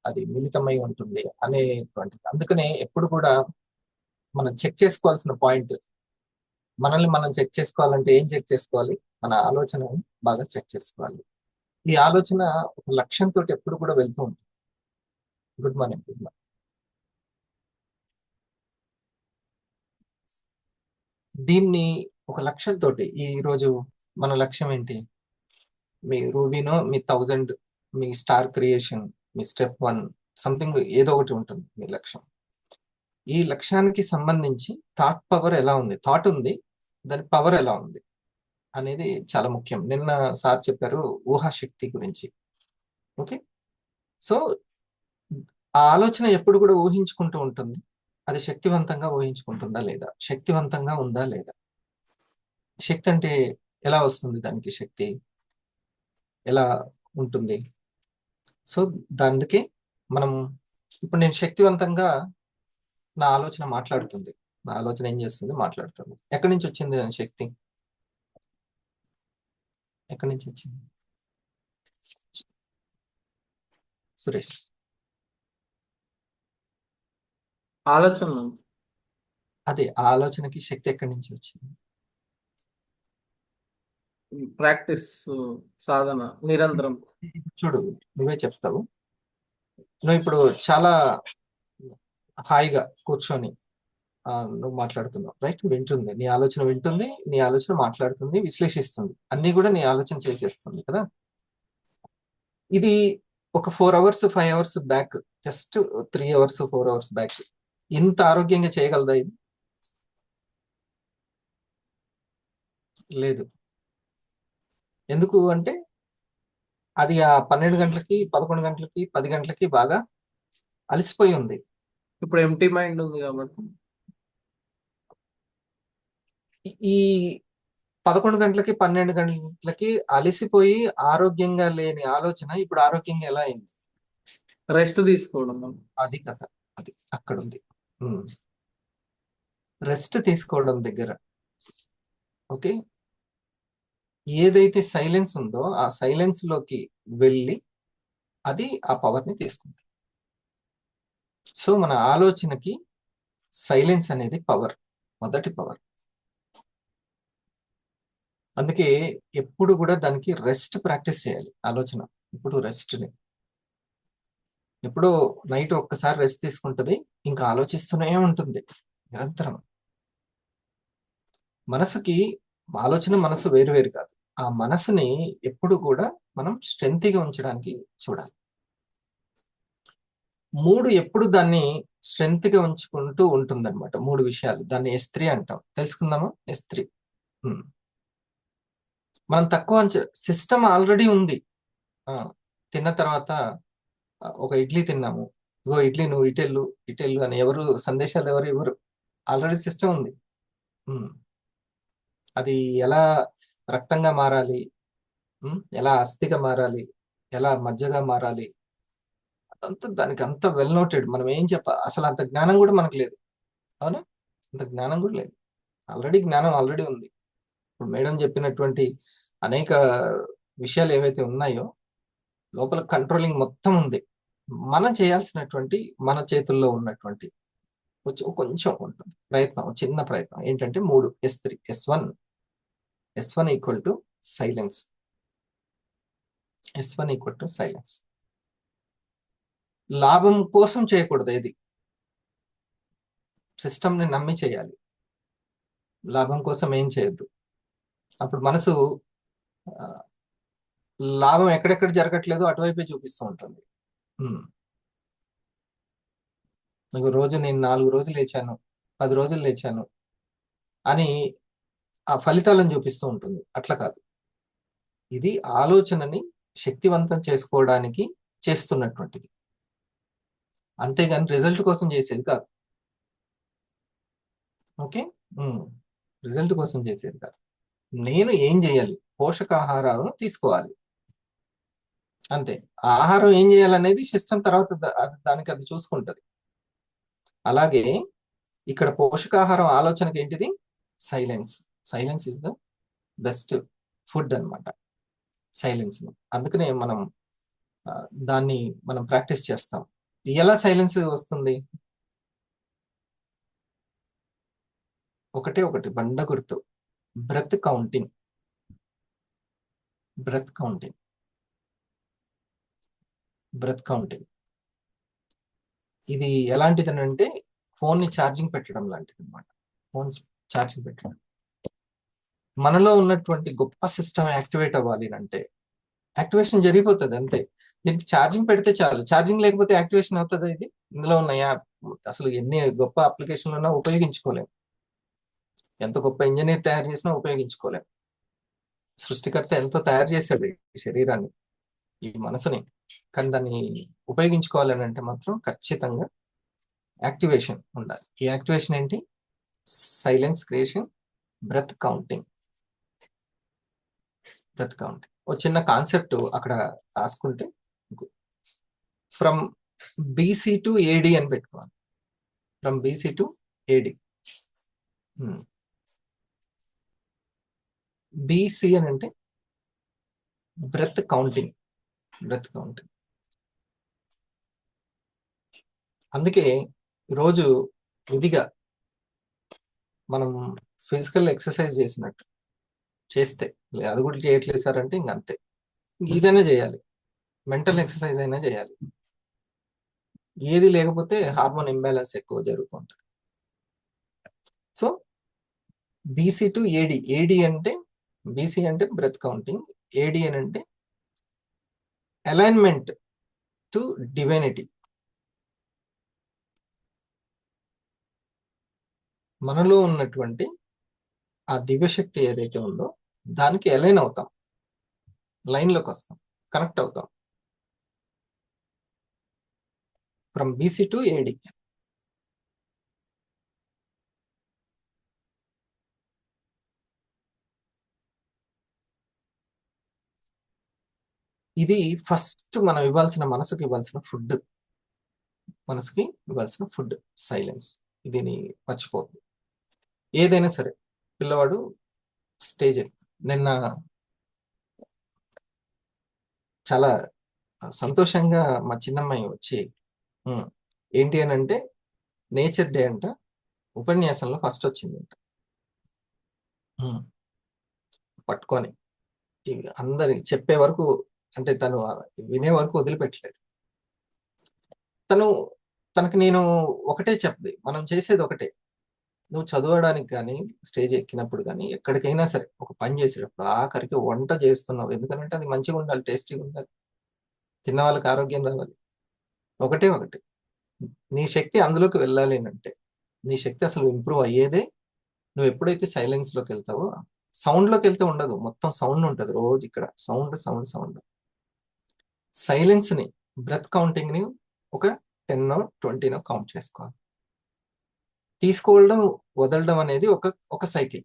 అది మిళితమై ఉంటుంది అనేటువంటిది. అందుకనే ఎప్పుడు కూడా మనం చెక్ చేసుకోవాల్సిన పాయింట్, మనల్ని మనం చెక్ చేసుకోవాలంటే ఏం చెక్ చేసుకోవాలి? మన ఆలోచనని బాగా చెక్ చేసుకోవాలి. ఈ ఆలోచన ఒక లక్ష్యంతో ఎప్పుడు కూడా వెళ్తూ ఉంటుంది. Good morning. Good morning. దీన్ని ఒక లక్ష్యంతో, ఈ రోజు మన లక్ష్యం ఏంటి? మీ రూబీనో, మీ 1000, మీ స్టార్ క్రియేషన్, మీ స్టెప్ 1 సంథింగ్ ఏదో ఒకటి ఉంటుంది మీ లక్ష్యం. ఈ లక్ష్యానికి సంబంధించి థాట్ పవర్ ఎలా ఉంది? థాట్ ఉంది, దాని పవర్ ఎలా ఉంది అనేది చాలా ముఖ్యం. నిన్న సార్ చెప్పారు ఊహాశక్తి గురించి. ఓకే, సో ఆ ఆలోచన ఎప్పుడు కూడా ఊహించుకుంటూ ఉంటుంది. అది శక్తివంతంగా ఊహించుకుంటుందా లేదా? శక్తివంతంగా ఉందా లేదా? శక్తి అంటే ఎలా వస్తుంది? దానికి శక్తి ఎలా ఉంటుంది? సో దానికి మనం ఇప్పుడు నేను శక్తివంతంగా నా ఆలోచన మాట్లాడుతుంది. నా ఆలోచన ఏం చేస్తుంది? మాట్లాడుతుంది. ఎక్కడి నుంచి వచ్చింది దాని శక్తి? ఎక్కడి నుంచి వచ్చింది? సురేష్, ఆలోచన అదే ఆ ఆలోచనకి శక్తి ఎక్కడి నుంచి వచ్చింది? ప్రాక్టీస్, సాధన, నిరంతరం. చూడు, నువ్వే చెప్తావు. నువ్వు ఇప్పుడు చాలా హాయిగా కూర్చొని నువ్వు మాట్లాడుతున్నావు, రైట్? వింటుంది, నీ ఆలోచన వింటుంది, నీ ఆలోచన మాట్లాడుతుంది, విశ్లేషిస్తుంది, అన్ని కూడా నీ ఆలోచన చేసేస్తుంది కదా. ఇది ఒక 4 hours 5 hours back, just 3 hours 4 hours back ఇంత ఆరోగ్యంగా చేయగలదా ఇది? లేదు. ఎందుకు అంటే అది ఆ 12 గంటలకి 11 గంటలకి 10 గంటలకి బాగా అలసిపోయి ఉంది. ఇప్పుడు ఎంటీ మైండ్ ఉంది కాబట్టి ఈ 11 గంటలకి 12 గంటలకి అలసిపోయి ఆరోగ్యంగా లేని ఆలోచన ఇప్పుడు ఆరోగ్యంగా ఎలా అయింది? రెస్ట్ తీసుకోవడం. అది కథ, అది అక్కడ ఉంది. రెస్ట్ తీసుకోవడం దగ్గర, ఓకే, ఏదైతే సైలెన్స్ ఉందో ఆ సైలెన్స్ లోకి వెళ్ళి అది ఆ పవర్ ని తీసుకుంటుంది. సో మన ఆలోచనకి సైలెన్స్ అనేది పవర్, మొదటి పవర్. అందుకే ఎప్పుడు కూడా దానికి రెస్ట్ ప్రాక్టీస్ చేయాలి. ఆలోచన ఇప్పుడు రెస్ట్ని, ఎప్పుడో నైట్ ఒక్కసారి రెస్ట్ తీసుకుంటుంది, ఇంకా ఆలోచిస్తూనే ఉంటుంది నిరంతరం. మనసుకి ఆలోచన, మనసు వేరు వేరు కాదు. ఆ మనసుని ఎప్పుడు కూడా మనం స్ట్రెంగ్త్గా ఉంచడానికి చూడాలి. 3 ఎప్పుడు దాన్ని స్ట్రెంగ్త్గా ఉంచుకుంటూ ఉంటుందన్నమాట. 3 విషయాలు, దాన్ని S3 అంటాం. తెలుసుకుందామా? S3. మనం తక్కువ సిస్టమ్ ఆల్రెడీ ఉంది. తిన్న తర్వాత ఒక ఇడ్లీ తిన్నాము, ఇగో ఇడ్లీ నువ్వు ఇటెళ్ళు ఇటెళ్ళు అని ఎవరు సందేశాలు ఎవరు ఇవ్వరు. ఆల్రెడీ సిస్టమ్ ఉంది. అది ఎలా రక్తంగా మారాలి, ఎలా అస్థిగా మారాలి, ఎలా మజ్జగా మారాలి, అదంతా దానికి అంత వెల్ నోటెడ్. మనం ఏం అసలు అంత జ్ఞానం కూడా మనకు లేదు. అవునా? అంత జ్ఞానం కూడా లేదు. జ్ఞానం ఆల్రెడీ ఉంది. ఇప్పుడు మేడం చెప్పినటువంటి అనేక విషయాలు ఏవైతే ఉన్నాయో లోపల కంట్రోలింగ్ మొత్తం ఉంది. మనం చేయాల్సినటువంటి మన చేతుల్లో ఉన్నటువంటి కొంచెం ఉంటుంది ప్రయత్నం, చిన్న ప్రయత్నం ఏంటంటే 3 S3. S1 equal to silence. S1 equal to silence. లాభం కోసం చేయకూడదు ఏది. సిస్టమ్ని నమ్మి చేయాలి, లాభం కోసం ఏం చేయొద్దు. అప్పుడు మనసు లాభం ఎక్కడెక్కడ జరగట్లేదో అటువైపే చూపిస్తూ ఉంటుంది. నాకు రోజు నేను 4 రోజులు లేచాను, 10 రోజులు లేచాను అని ఆ ఫలితాలను చూపిస్తూ ఉంటుంది. అట్లా కాదు, ఇది ఆలోచనని శక్తివంతం చేసుకోవడానికి చేస్తున్నటువంటిది, అంతేగాని రిజల్ట్ కోసం చేసేది కాదు. ఓకే, రిజల్ట్ కోసం చేసేది కాదు. నేను ఏం చేయాలి? పోషకాహారాలను తీసుకోవాలి, అంతే. ఆహారం ఏం చేయాలనేది సిస్టమ్ తర్వాత దానికి అది చూసుకుంటది. అలాగే ఇక్కడ పోషకాహారం ఆలోచనకి ఏంటిది? Silence. Silence is the best food అన్నమాట, సైలెన్స్. అందుకనే మనం దాన్ని మనం ప్రాక్టీస్ చేస్తాం. ఎలా సైలెన్స్ వస్తుంది? ఒకటి బండ గుర్తు, breath counting. Breath counting, breath counting ఇది ఎలాంటిది అంటే ఫోన్ ని ఛార్జింగ్ పెట్టడం లాంటిది అనమాట. ఫోన్ ఛార్జింగ్ పెట్టడం, మనలో ఉన్నటువంటి గొప్ప సిస్టమ్ యాక్టివేట్ అవ్వాలి అంటే యాక్టివేషన్ జరిగిపోతుంది అంతే. దీనికి ఛార్జింగ్ పెడితే చాలు. ఛార్జింగ్ లేకపోతే యాక్టివేషన్ అవుతుంది? ఇది ఇందులో ఉన్న యాప్ అసలు ఎన్ని గొప్ప అప్లికేషన్లు ఉన్నా ఉపయోగించుకోలేము, ఎంత గొప్ప ఇంజనీర్ తయారు చేసినా ఉపయోగించుకోలేము. సృష్టికర్త ఎంతో తయారు చేశాడు ఈ శరీరాన్ని, ఈ మనసుని, కానీ దాన్ని ఉపయోగించుకోవాలని అంటే మాత్రం ఖచ్చితంగా యాక్టివేషన్ ఉండాలి. ఈ యాక్టివేషన్ ఏంటి? Silence creation, breath counting. Breath counting ఒక చిన్న కాన్సెప్ట్ అక్కడ రాసుకుంటే, ఫ్రమ్ బీసీ టు ఏడి అని పెట్టుకోవాలి. From BC to AD. BC అని అంటే బ్రెత్ కౌంటింగ్, బ్రెత్ కౌంటింగ్. అందుకే రోజు విధిగా మనం ఫిజికల్ ఎక్సర్సైజ్ చేసినట్టు చేస్తే, అది కూడా చేయట్లేదు సార్ అంటే ఇంకంతే, ఇదైనా చేయాలి, మెంటల్ ఎక్సర్సైజ్ అయినా చేయాలి. ఏది లేకపోతే హార్మోన్ ఇంబ్యాలెన్స్ ఎక్కువ జరుగుతుంటుంది. So BC to AD. AD అంటే, బీసీ అంటే బ్రెత్ కౌంటింగ్, ఏడి అని అంటే అలైన్మెంట్ టు డివైనిటీ. మనలో ఉన్నటువంటి ఆ దివ్యశక్తి ఏదైతే ఉందో దానికి అలైన్ అవుతాం, లైన్లోకి వస్తాం, కనెక్ట్ అవుతాం. From BC to AD. ఇది ఫస్ట్ మనం ఇవ్వాల్సిన, మనసుకి ఇవ్వాల్సిన ఫుడ్, మనసుకి ఇవ్వాల్సిన ఫుడ్ సైలెన్స్. దీన్ని మర్చిపోద్దు. ఏదైనా సరే, పిల్లవాడు స్టేజ్ నిన్న చాలా సంతోషంగా మా చిన్నమ్మాయి వచ్చి ఏంటి అని అంటే నేచర్ డే అంట, ఉపన్యాసంలో ఫస్ట్ వచ్చిందంట. పట్టుకొని అందరి చెప్పే వరకు, అంటే తను వినే వరకు వదిలిపెట్టలేదు. తనకి నేను ఒకటే చెప్పది, మనం చేసేది ఒకటే. నువ్వు చదవడానికి కానీ, స్టేజ్ ఎక్కినప్పుడు కానీ, ఎక్కడికైనా సరే ఒక పని చేసేటప్పుడు ఆఖరికి వంట చేస్తున్నావు, ఎందుకంటే అది మంచిగా ఉండాలి, టేస్టీగా ఉండాలి, తిన్న వాళ్ళకి ఆరోగ్యం రావాలి. ఒకటే, నీ శక్తి అందులోకి వెళ్ళాలి అంటే, నీ శక్తి అసలు ఇంప్రూవ్ అయ్యేదే నువ్వు ఎప్పుడైతే సైలెన్స్ లోకి వెళ్తావో. సౌండ్ లోకి వెళ్తే ఉండదు, మొత్తం సౌండ్ ఉంటుంది రోజు ఇక్కడ, సౌండ్ సౌండ్ సౌండ్. సైలెన్స్ ని, బ్రెత్ కౌంటింగ్ ని ఒక 10 20 కౌంట్ చేసుకోవాలి. తీసుకోవడం వదలడం అనేది ఒక సైకిల్.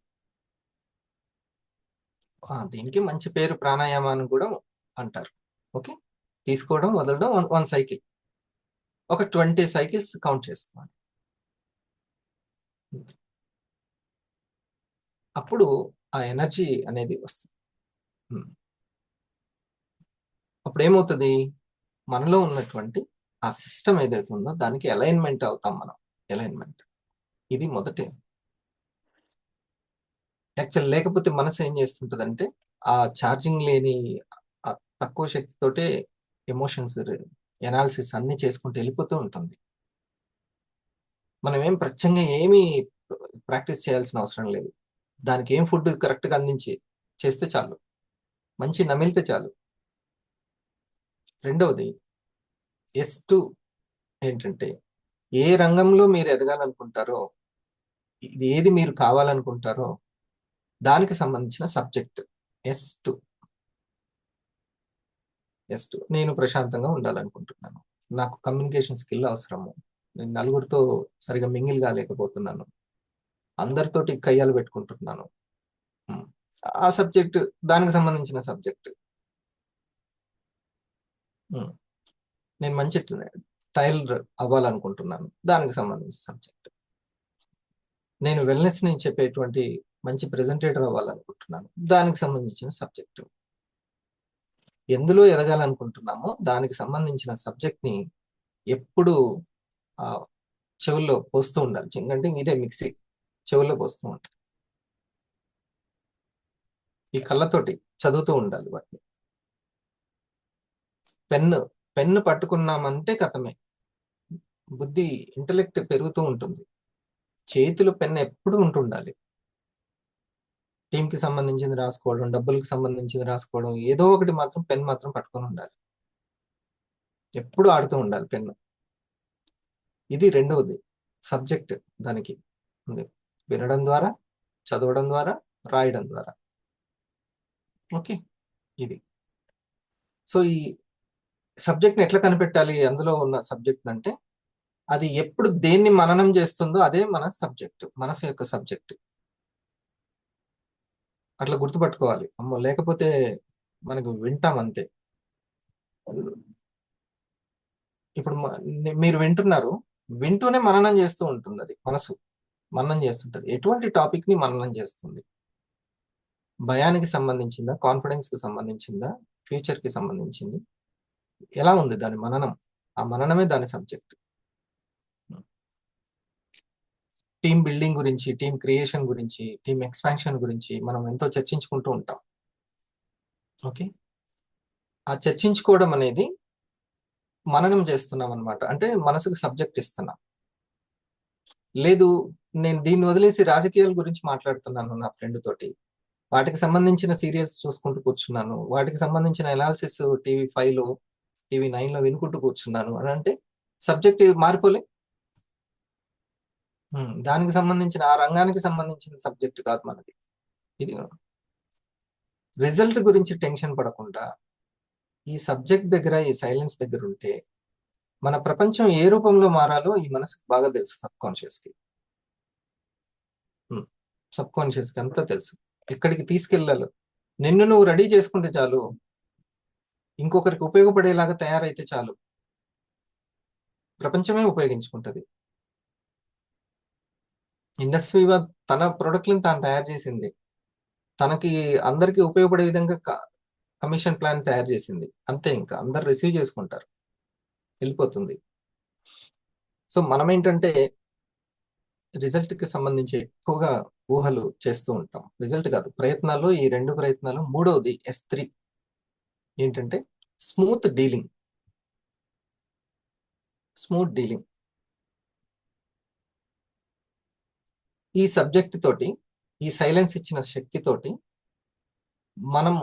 దీనికి మంచి పేరు ప్రాణాయామ అని కూడా అంటారు. ఓకే, తీసుకోవడం వదలడం వన్ సైకిల్, ఒక 20 సైకిల్స్ కౌంట్ చేసుకోవాలి. అప్పుడు ఆ ఎనర్జీ అనేది వస్తుంది. అప్పుడు ఏమవుతుంది? మనలో ఉన్నటువంటి ఆ సిస్టమ్ ఏదైతే ఉందో దానికి అలైన్మెంట్ అవుతాం మనం. అలైన్మెంట్ ఇది మొదటి. యాక్చువల్ లేకపోతే మనసు ఏం చేస్తుంటది అంటే, ఆ ఛార్జింగ్ లేని తక్కువ శక్తితోటే ఎమోషన్స్ ఎనాలిసిస్ అన్ని చేసుకుంటూ వెళ్ళిపోతూ ఉంటుంది. మనం ఏం ప్రత్యేకంగా ఏమీ ప్రాక్టీస్ చేయాల్సిన అవసరం లేదు. దానికి ఏం ఫుడ్ కరెక్ట్గా అందించి చేస్తే చాలు, మంచి నమిలితే చాలు. రెండవది S2 ఏంటంటే, ఏ రంగంలో మీరు ఎదగాలనుకుంటారో, ఇది ఏది మీరు కావాలనుకుంటారో దానికి సంబంధించిన సబ్జెక్ట్ S2. నేను ప్రశాంతంగా ఉండాలనుకుంటున్నాను, నాకు కమ్యూనికేషన్ స్కిల్ అవసరము, నేను నలుగురితో సరిగా మింగిల్ కాలేకపోతున్నాను, అందరితోటి కయ్యాలు పెట్టుకుంటున్నాను. ఆ సబ్జెక్ట్, దానికి సంబంధించిన సబ్జెక్ట్. నేను మంచి టైలర్ అవ్వాలనుకుంటున్నాను, దానికి సంబంధించిన సబ్జెక్ట్. నేను వెల్నెస్ ని చెప్పేటువంటి మంచి ప్రెజెంటేటర్ అవ్వాలనుకుంటున్నాను, దానికి సంబంధించిన సబ్జెక్టు. ఎందులో ఎదగాలనుకుంటున్నామో దానికి సంబంధించిన సబ్జెక్ట్ ని ఎప్పుడు చెవుల్లో పోస్తూ ఉండాలి. ఎందుకంటే ఇదే మిక్సీ, చెవుల్లో పోస్తూ ఉంటుంది. ఈ కళ్ళతోటి చదువుతూ ఉండాలి వాటిని. పెన్ను పట్టుకున్నామంటే కథమే, బుద్ధి ఇంటలెక్ట్ పెరుగుతూ ఉంటుంది. చేతిలో పెన్ను ఎప్పుడు ఉంటుండాలి. టీంకి సంబంధించింది రాసుకోవడం, డబ్బులకు సంబంధించింది రాసుకోవడం, ఏదో ఒకటి మాత్రం పెన్ మాత్రం పట్టుకొని ఉండాలి, ఎప్పుడు ఆడుతూ ఉండాలి పెన్ను. ఇది రెండవది సబ్జెక్ట్. దానికి ఉంది వినడం ద్వారా, చదవడం ద్వారా, రాయడం ద్వారా. ఓకే, ఇది. సో ఈ సబ్జెక్ట్ని ఎట్లా కనిపెట్టాలి అందులో ఉన్న సబ్జెక్ట్ అంటే, అది ఎప్పుడు దేన్ని మననం చేస్తుందో అదే మన సబ్జెక్ట్, మనసు యొక్క సబ్జెక్ట్. అట్లా గుర్తుపట్టుకోవాలి. అమ్మో, లేకపోతే మనకు వింటాం అంతే. ఇప్పుడు మీరు వింటున్నారు, వింటూనే మననం చేస్తూ ఉంటుంది. అది మనసు మననం చేస్తుంటది. ఎటువంటి టాపిక్ ని మననం చేస్తుంది? భయానికి సంబంధించిందా, కాన్ఫిడెన్స్ కి సంబంధించిందా, ఫ్యూచర్ కి సంబంధించింది? ఎలా ఉంది దాని మననం? ఆ మననమే దాని సబ్జెక్ట్. టీమ్ బిల్డింగ్ గురించి, టీమ్ క్రియేషన్ గురించి, టీమ్ ఎక్స్పాన్షన్ గురించి మనం ఎంతో చర్చించుకుంటూ ఉంటాం. ఓకే, ఆ చర్చించుకోవడం అనేది మననం చేస్తున్నాం అనమాట. అంటే మనసుకు సబ్జెక్ట్ ఇస్తున్నాం. లేదు, నేను దీన్ని వదిలేసి రాజకీయాల గురించి మాట్లాడుతున్నాను నా ఫ్రెండ్ తోటి, వాటికి సంబంధించిన సీరియల్స్ చూసుకుంటూ కూర్చున్నాను, వాటికి సంబంధించిన ఎనాలిసిస్ TV5లో TV9లో వినుకుంటూ కూర్చున్నాను అని అంటే సబ్జెక్ట్ మారిపోలే. దానికి సంబంధించిన, ఆ రంగానికి సంబంధించిన సబ్జెక్ట్ కాదు మనది. ఇది రిజల్ట్ గురించి టెన్షన్ పడకుండా ఈ సబ్జెక్ట్ దగ్గర, ఈ సైలెన్స్ దగ్గర ఉంటే మన ప్రపంచం ఏ రూపంలో మారాలో ఈ మనసుకు బాగా తెలుసు. సబ్ కాన్షియస్ కి అంతా తెలుసు, ఎక్కడికి తీసుకెళ్ళాలో. నిన్ను నువ్వు రెడీ చేసుకుంటే చాలు, ఇంకొకరికి ఉపయోగపడేలాగా తయారైతే చాలు, ప్రపంచమే ఉపయోగించుకుంటది. ఇండస్ట్రీ తన ప్రొడక్ట్లను తాను తయారు చేసింది, తనకి అందరికి ఉపయోగపడే విధంగా కమిషన్ ప్లాన్ తయారు చేసింది, అంతే. ఇంకా అందరు రిసీవ్ చేసుకుంటారు, వెళ్ళిపోతుంది. సో మనం ఏంటంటే రిజల్ట్ కి సంబంధించి ఎక్కువగా ఊహలు చేస్తూ ఉంటాం. రిజల్ట్ కాదు, ప్రయత్నాలు. ఈ రెండు ప్రయత్నాలు. మూడవది S3 ఏంటంటే స్మూత్ డీలింగ్. స్మూత్ డీలింగ్ ఈ సబ్జెక్ట్ తోటి, ఈ సైలెన్స్ ఇచ్చిన శక్తితోటి మనం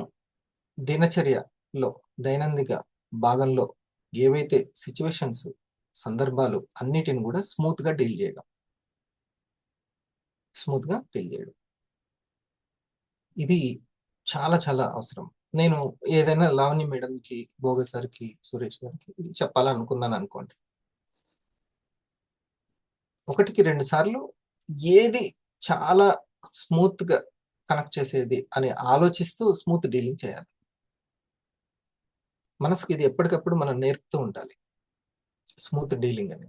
దినచర్యలో, దైనందిక భాగంలో ఏవైతే సిచ్యువేషన్స్, సందర్భాలు అన్నిటిని కూడా స్మూత్ గా డీల్ చేయడం. ఇది చాలా చాలా అవసరం. నేను ఏదైనా లావణ్య మేడంకి, భోగ సార్కి, సురేష్ గారికి చెప్పాలనుకున్నాను అనుకోండి, 1కి 2 సార్లు ఏది చాలా స్మూత్ గా కనెక్ట్ చేసేది అని ఆలోచిస్తూ స్మూత్ డీలింగ్ చేయాలి. మనసుకి ఇది ఎప్పటికప్పుడు మనం నేర్పుతూ ఉండాలి, స్మూత్ డీలింగ్ అని.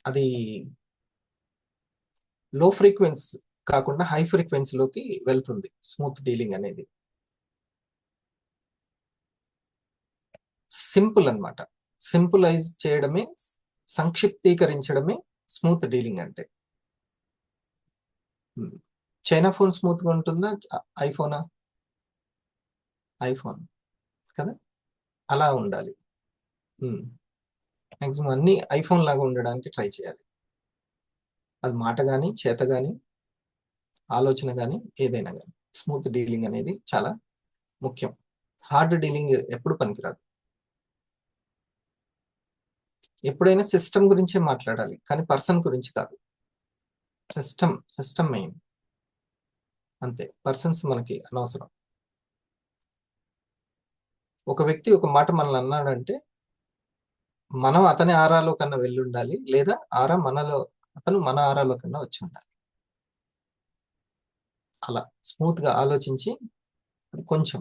అది లో ఫ్రీక్వెన్సీ కాకుండా హై ఫ్రీక్వెన్సీలోకి వెళ్తుంది స్మూత్ డీలింగ్ అనేది. సింపుల్ అన్నమాట. సింపులైజ్ చేయడమే, సంక్షిప్తీకరించడమే స్మూత్ డీలింగ్ అంటే. చైనా ఫోన్ స్మూత్ గా ఉంటుందా, ఐఫోన్ కదా? అలా ఉండాలి. మ్యాక్సిమం అన్ని ఐఫోన్ లాగా ఉండడానికి ట్రై చేయాలి. అది మాట కానీ, చేత కానీ, ఆలోచన కానీ, ఏదైనా కానీ స్మూత్ డీలింగ్ అనేది చాలా ముఖ్యం. హార్డ్ డీలింగ్ ఎప్పుడు పనికిరాదు. ఎప్పుడైనా సిస్టమ్ గురించే మాట్లాడాలి, కానీ పర్సన్ గురించి కాదు. సిస్టమ్ మెయిన్, అంతే. పర్సన్స్ మనకి అనవసరం. ఒక వ్యక్తి ఒక మాట మనల్ని అన్నాడంటే మనం అతని ఆరాలో కన్నా వెళ్ళి ఉండాలి, లేదా అతను మన ఆరాలో కన్నా వచ్చి ఉండాలి. అలా స్మూత్ గా ఆలోచించి కొంచెం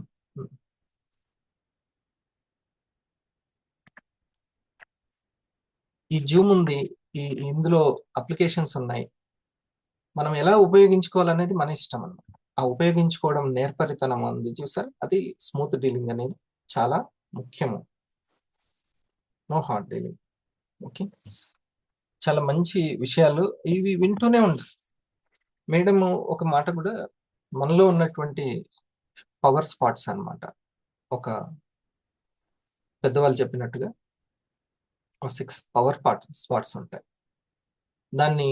ఈ జూమ్ ఉంది, ఇందులో అప్లికేషన్స్ ఉన్నాయి, మనం ఎలా ఉపయోగించుకోవాలనేది మన ఇష్టం అన్నమాట. ఆ ఉపయోగించుకోవడం నేర్పరితనం ఉంది చూసారు, అది స్మూత్ డీలింగ్ అనేది చాలా ముఖ్యము. No hard dealing. ఓకే, చాలా మంచి విషయాలు ఇవి వింటూనే ఉంటారు. మేడం ఒక మాట కూడా, మనలో ఉన్నటువంటి పవర్ స్పాట్స్ అన్నమాట. ఒక పెద్దవాళ్ళు చెప్పినట్టుగా 6 పవర్ స్పాట్స్ ఉంటాయి. దాన్ని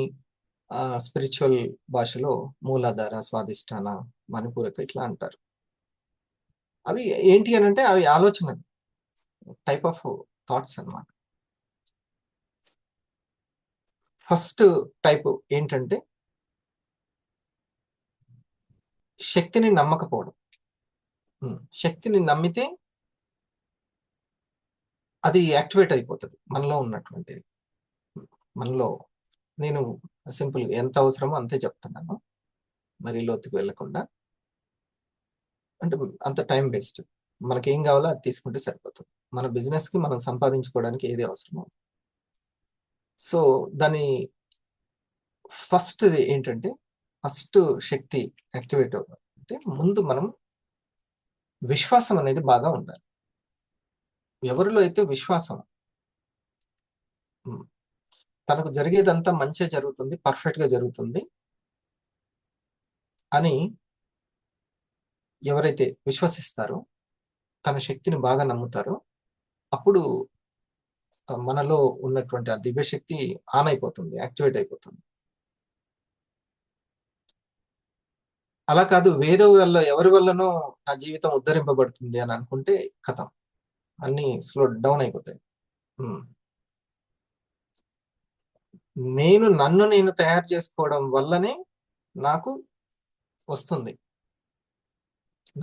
స్పిరిచువల్ భాషలో మూలాధార, స్వాదిష్టాన, మణిపూరక ఇట్లా అంటారు. అవి ఏంటి అని అంటే అవి ఆలోచన, టైప్ ఆఫ్ థాట్స్ అన్నమాట. ఫస్ట్ టైప్ ఏంటంటే శక్తిని నమ్మకపోవడం. శక్తిని నమ్మితే అది యాక్టివేట్ అయిపోతుంది మనలో ఉన్నటువంటిది. మనలో నేను సింపుల్ ఎంత అవసరమో అంతే చెప్తున్నాను, మరి లోతుకు వెళ్ళకుండా. అంటే అంత టైం వేస్ట్. మనకి ఏం కావాలో అది తీసుకుంటే సరిపోతుంది. మన బిజినెస్ కి మనం సంపాదించుకోవడానికి ఏది అవసరమో. సో దాని ఫస్ట్ ఏంటంటే, ఫస్ట్ శక్తి యాక్టివేట్ అవ్వాలంటే ముందు మనం విశ్వాసం అనేది బాగా ఉండాలి. ఎవరిలో అయితే విశ్వాసం, తనకు జరిగేదంతా మంచిగా జరుగుతుంది, పర్ఫెక్ట్ గా జరుగుతుంది అని ఎవరైతే విశ్వసిస్తారో, తన శక్తిని బాగా నమ్ముతారో, అప్పుడు మనలో ఉన్నటువంటి ఆ దివ్యశక్తి ఆన్ అయిపోతుంది, యాక్టివేట్ అయిపోతుంది. అలా కాదు, వేరే ఎవరి వల్లనో నా జీవితం ఉద్ధరింపబడుతుంది అని అనుకుంటే కథం, అన్ని స్లో డౌన్ అయిపోతాయి. నన్ను తయారు చేసుకోవడం వల్లనే నాకు వస్తుంది,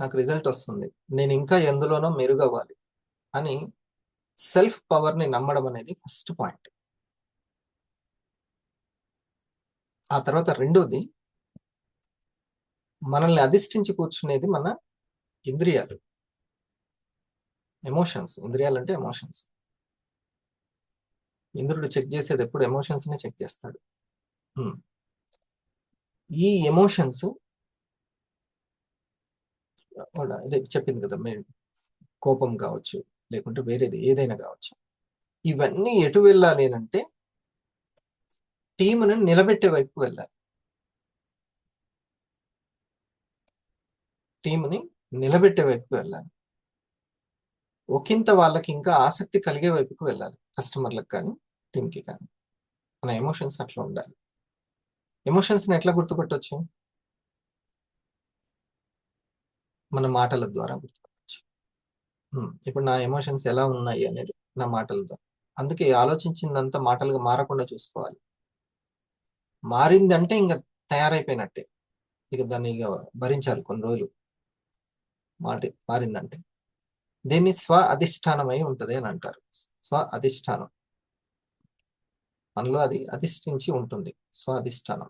నాకు రిజల్ట్ వస్తుంది, నేను ఇంకా ఎందులోనో మెరుగవ్వాలి అని సెల్ఫ్ పవర్ ని నమ్మడం అనేది ఫస్ట్ పాయింట్. ఆ తర్వాత రెండోది, మనల్ని అధిష్ఠించి కూర్చునేది మన ఇంద్రియాలు, ఎమోషన్స్. ఇంద్రియాలు అంటే ఎమోషన్స్. ఇంద్రుడు చెక్ చేసేది ఎప్పుడు ఎమోషన్స్ ని చెక్ చేస్తాడు. ఈ ఎమోషన్స్ అదే చెప్పింది కదా, కోపం కావచ్చు, లేకుంటే వేరేది ఏదైనా కావచ్చు, ఇవన్నీ ఎటు వెళ్ళాలి అంటే టీముని నిలబెట్టే వైపు వెళ్ళాలి. టీముని నిలబెట్టే వైపుకు వెళ్ళాలి. ఒకంత వాళ్ళకి ఇంకా ఆసక్తి కలిగే వైపుకు వెళ్ళాలి, కస్టమర్లకు కానీ టీంకి కానీ. మన ఎమోషన్స్ అట్లా ఉండాలి. ఎమోషన్స్ని ఎట్లా గుర్తుపట్టవచ్చు? మన మాటల ద్వారా గుర్తుపట్టవచ్చు. ఇప్పుడు నా ఎమోషన్స్ ఎలా ఉన్నాయి అనేది నా మాటల ద్వారా. అందుకే ఆలోచించిందంతా మాటలుగా మారకుండా చూసుకోవాలి. మారిందంటే ఇంకా తయారైపోయినట్టే, ఇక దాన్ని ఇక భరించాలి కొన్ని రోజులు. మారిందంటే దీన్ని స్వ అధిష్టానమై ఉంటది అని అంటారు. స్వ అధిష్టానం, మనలో అది అధిష్ఠించి ఉంటుంది, స్వ అధిష్టానం.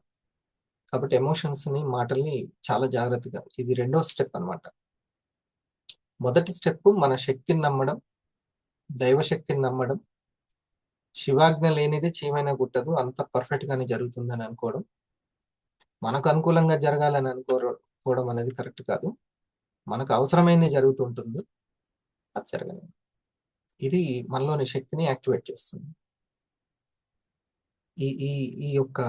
కాబట్టి ఎమోషన్స్ ని, మాటల్ని చాలా జాగ్రత్తగా, ఇది రెండో స్టెప్ అన్నమాట. మొదటి స్టెప్ మన శక్తిని నమ్మడం, దైవశక్తిని నమ్మడం, శివాజ్ఞ లేనిది చీమైనా గుట్టదు, అంత పర్ఫెక్ట్ గానే జరుగుతుందని అనుకోవడం. మనకు అనుకూలంగా జరగాలని అనుకోవడం అనేది కరెక్ట్ కాదు. మనకు అవసరమైంది జరుగుతుంటుంది, అది జరగలేదు. ఇది మనలోని శక్తిని యాక్టివేట్ చేస్తుంది. ఈ ఈ ఈ యొక్క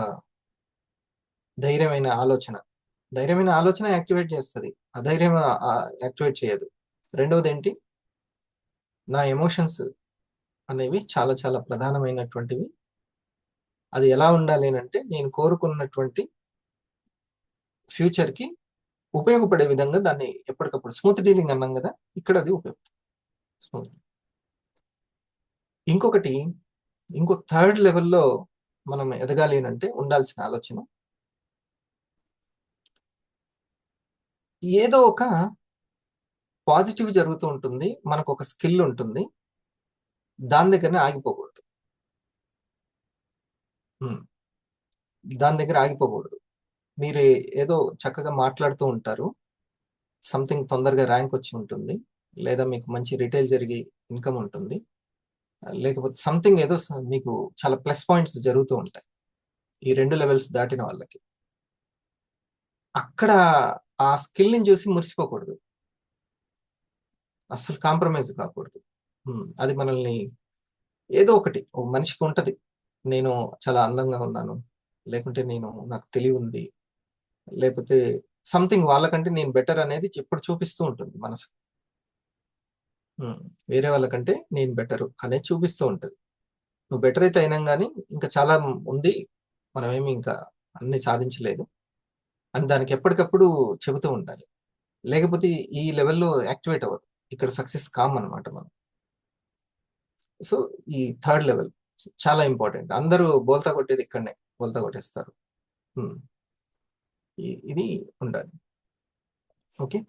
ధైర్యమైన ఆలోచన యాక్టివేట్ చేస్తుంది, అధైర్యం యాక్టివేట్ చేయదు. రెండవది ఏంటి? నా ఎమోషన్స్ అనేవి చాలా చాలా ప్రధానమైనటువంటివి. అది ఎలా ఉండాలి అంటే నేను కోరుకున్నటువంటి ఫ్యూచర్కి ఉపయోగపడే విధంగా దాన్ని ఎప్పటికప్పుడు స్మూత్ డీలింగ్ అన్నాం కదా, ఇక్కడ అది ఉపయోగపడుతుంది. స్మూత్. ఇంకొకటి, ఇంకో థర్డ్ లెవెల్లో మనం ఎదగాలి అంటే ఉండాల్సిన ఆలోచన, ఏదో ఒక పాజిటివ్ జరుగుతూ ఉంటుంది, మనకు ఒక స్కిల్ ఉంటుంది, దాని దగ్గరనే ఆగిపోకూడదు. దాని దగ్గర ఆగిపోకూడదు. మీరు ఏదో చక్కగా మాట్లాడుతూ ఉంటారు, సంథింగ్ తొందరగా ర్యాంక్ వచ్చి ఉంటుంది, లేదా మీకు మంచి రిటైల్ జరిగి ఇన్కమ్ ఉంటుంది, లేకపోతే సంథింగ్ ఏదో మీకు చాలా ప్లస్ పాయింట్స్ జరుగుతూ ఉంటాయి ఈ 2 లెవెల్స్ దాటిన వాళ్ళకి. అక్కడ ఆ స్కిల్ని చూసి మురిసిపోకూడదు, అస్సలు కాంప్రమైజ్ కాకూడదు. అది మనల్ని ఏదో ఒకటి, ఒక మనిషికి ఉంటది, నేను చాలా అందంగా ఉన్నాను, లేకుంటే నాకు తెలివి ఉంది, లేకపోతే సంథింగ్ వాళ్ళకంటే నేను బెటర్ అనేది ఎప్పుడు చూపిస్తూ ఉంటుంది మనసు. వేరే వాళ్ళకంటే నేను బెటర్ అనేది చూపిస్తూ ఉంటుంది. నువ్వు బెటర్ అయితే అయినా కానీ ఇంకా చాలా ఉంది, మనమేమి ఇంకా అన్ని సాధించలేదు అని దానికి ఎప్పటికప్పుడు చెబుతూ ఉండాలి. లేకపోతే ఈ లెవెల్లో యాక్టివేట్ అవ్వదు, ఇక్కడ సక్సెస్ కామ్ అనమాట మనం. సో ఈ థర్డ్ లెవెల్ చాలా ఇంపార్టెంట్. అందరూ బోల్తా కొట్టేది ఇక్కడనే, బోల్తా కొట్టేస్తారు. ఇది ఉండాలి. ఓకే,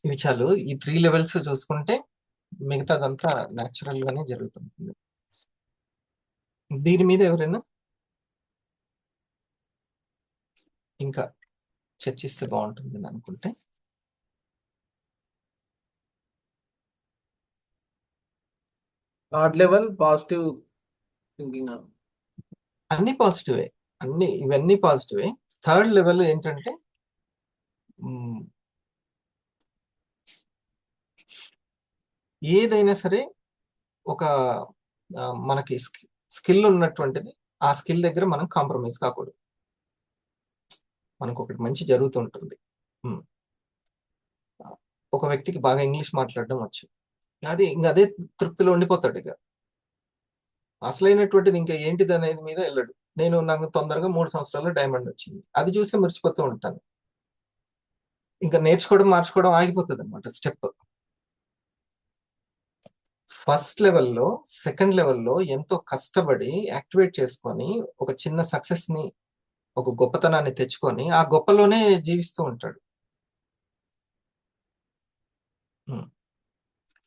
ఇవి చాలు. ఈ 3 లెవెల్స్ చూసుకుంటే మిగతాదంతా న్యాచురల్ గానే జరుగుతుంది. దీని మీద ఎవరైనా ఇంకా చర్చిస్తే బాగుంటుంది అని అనుకుంటే, థర్డ్ లెవెల్ పాజిటివ్ థింకింగ్. అన్ని పాజిటివే, ఇవన్నీ పాజిటివే. థర్డ్ లెవెల్ ఏంటంటే ఏదైనా సరే ఒక మనకి స్కిల్ ఉన్నటువంటిది, ఆ స్కిల్ దగ్గర మనం కాంప్రమైజ్ కాకూడదు. మనకు ఒకటి మంచి జరుగుతుంటుంది, ఒక వ్యక్తికి బాగా ఇంగ్లీష్ మాట్లాడడం వచ్చు, అదే తృప్తిలో ఉండిపోతాడు. ఇక అసలైనటువంటిది ఇంకా ఏంటిది అనేది మీద వెళ్ళడు. నాకు తొందరగా 3 సంవత్సరాల్లో డైమండ్ వచ్చింది, అది చూసి మర్చిపోతూ ఉంటాను. ఇంకా నేర్చుకోవడం మార్చుకోవడం ఆగిపోతుంది అనమాట స్టెప్. ఫస్ట్ లెవెల్లో, సెకండ్ లెవెల్లో ఎంతో కష్టపడి యాక్టివేట్ చేసుకొని ఒక చిన్న సక్సెస్ ని, ఒక గొప్పతనాన్ని తెచ్చుకొని ఆ గొప్పలోనే జీవిస్తూ ఉంటాడు.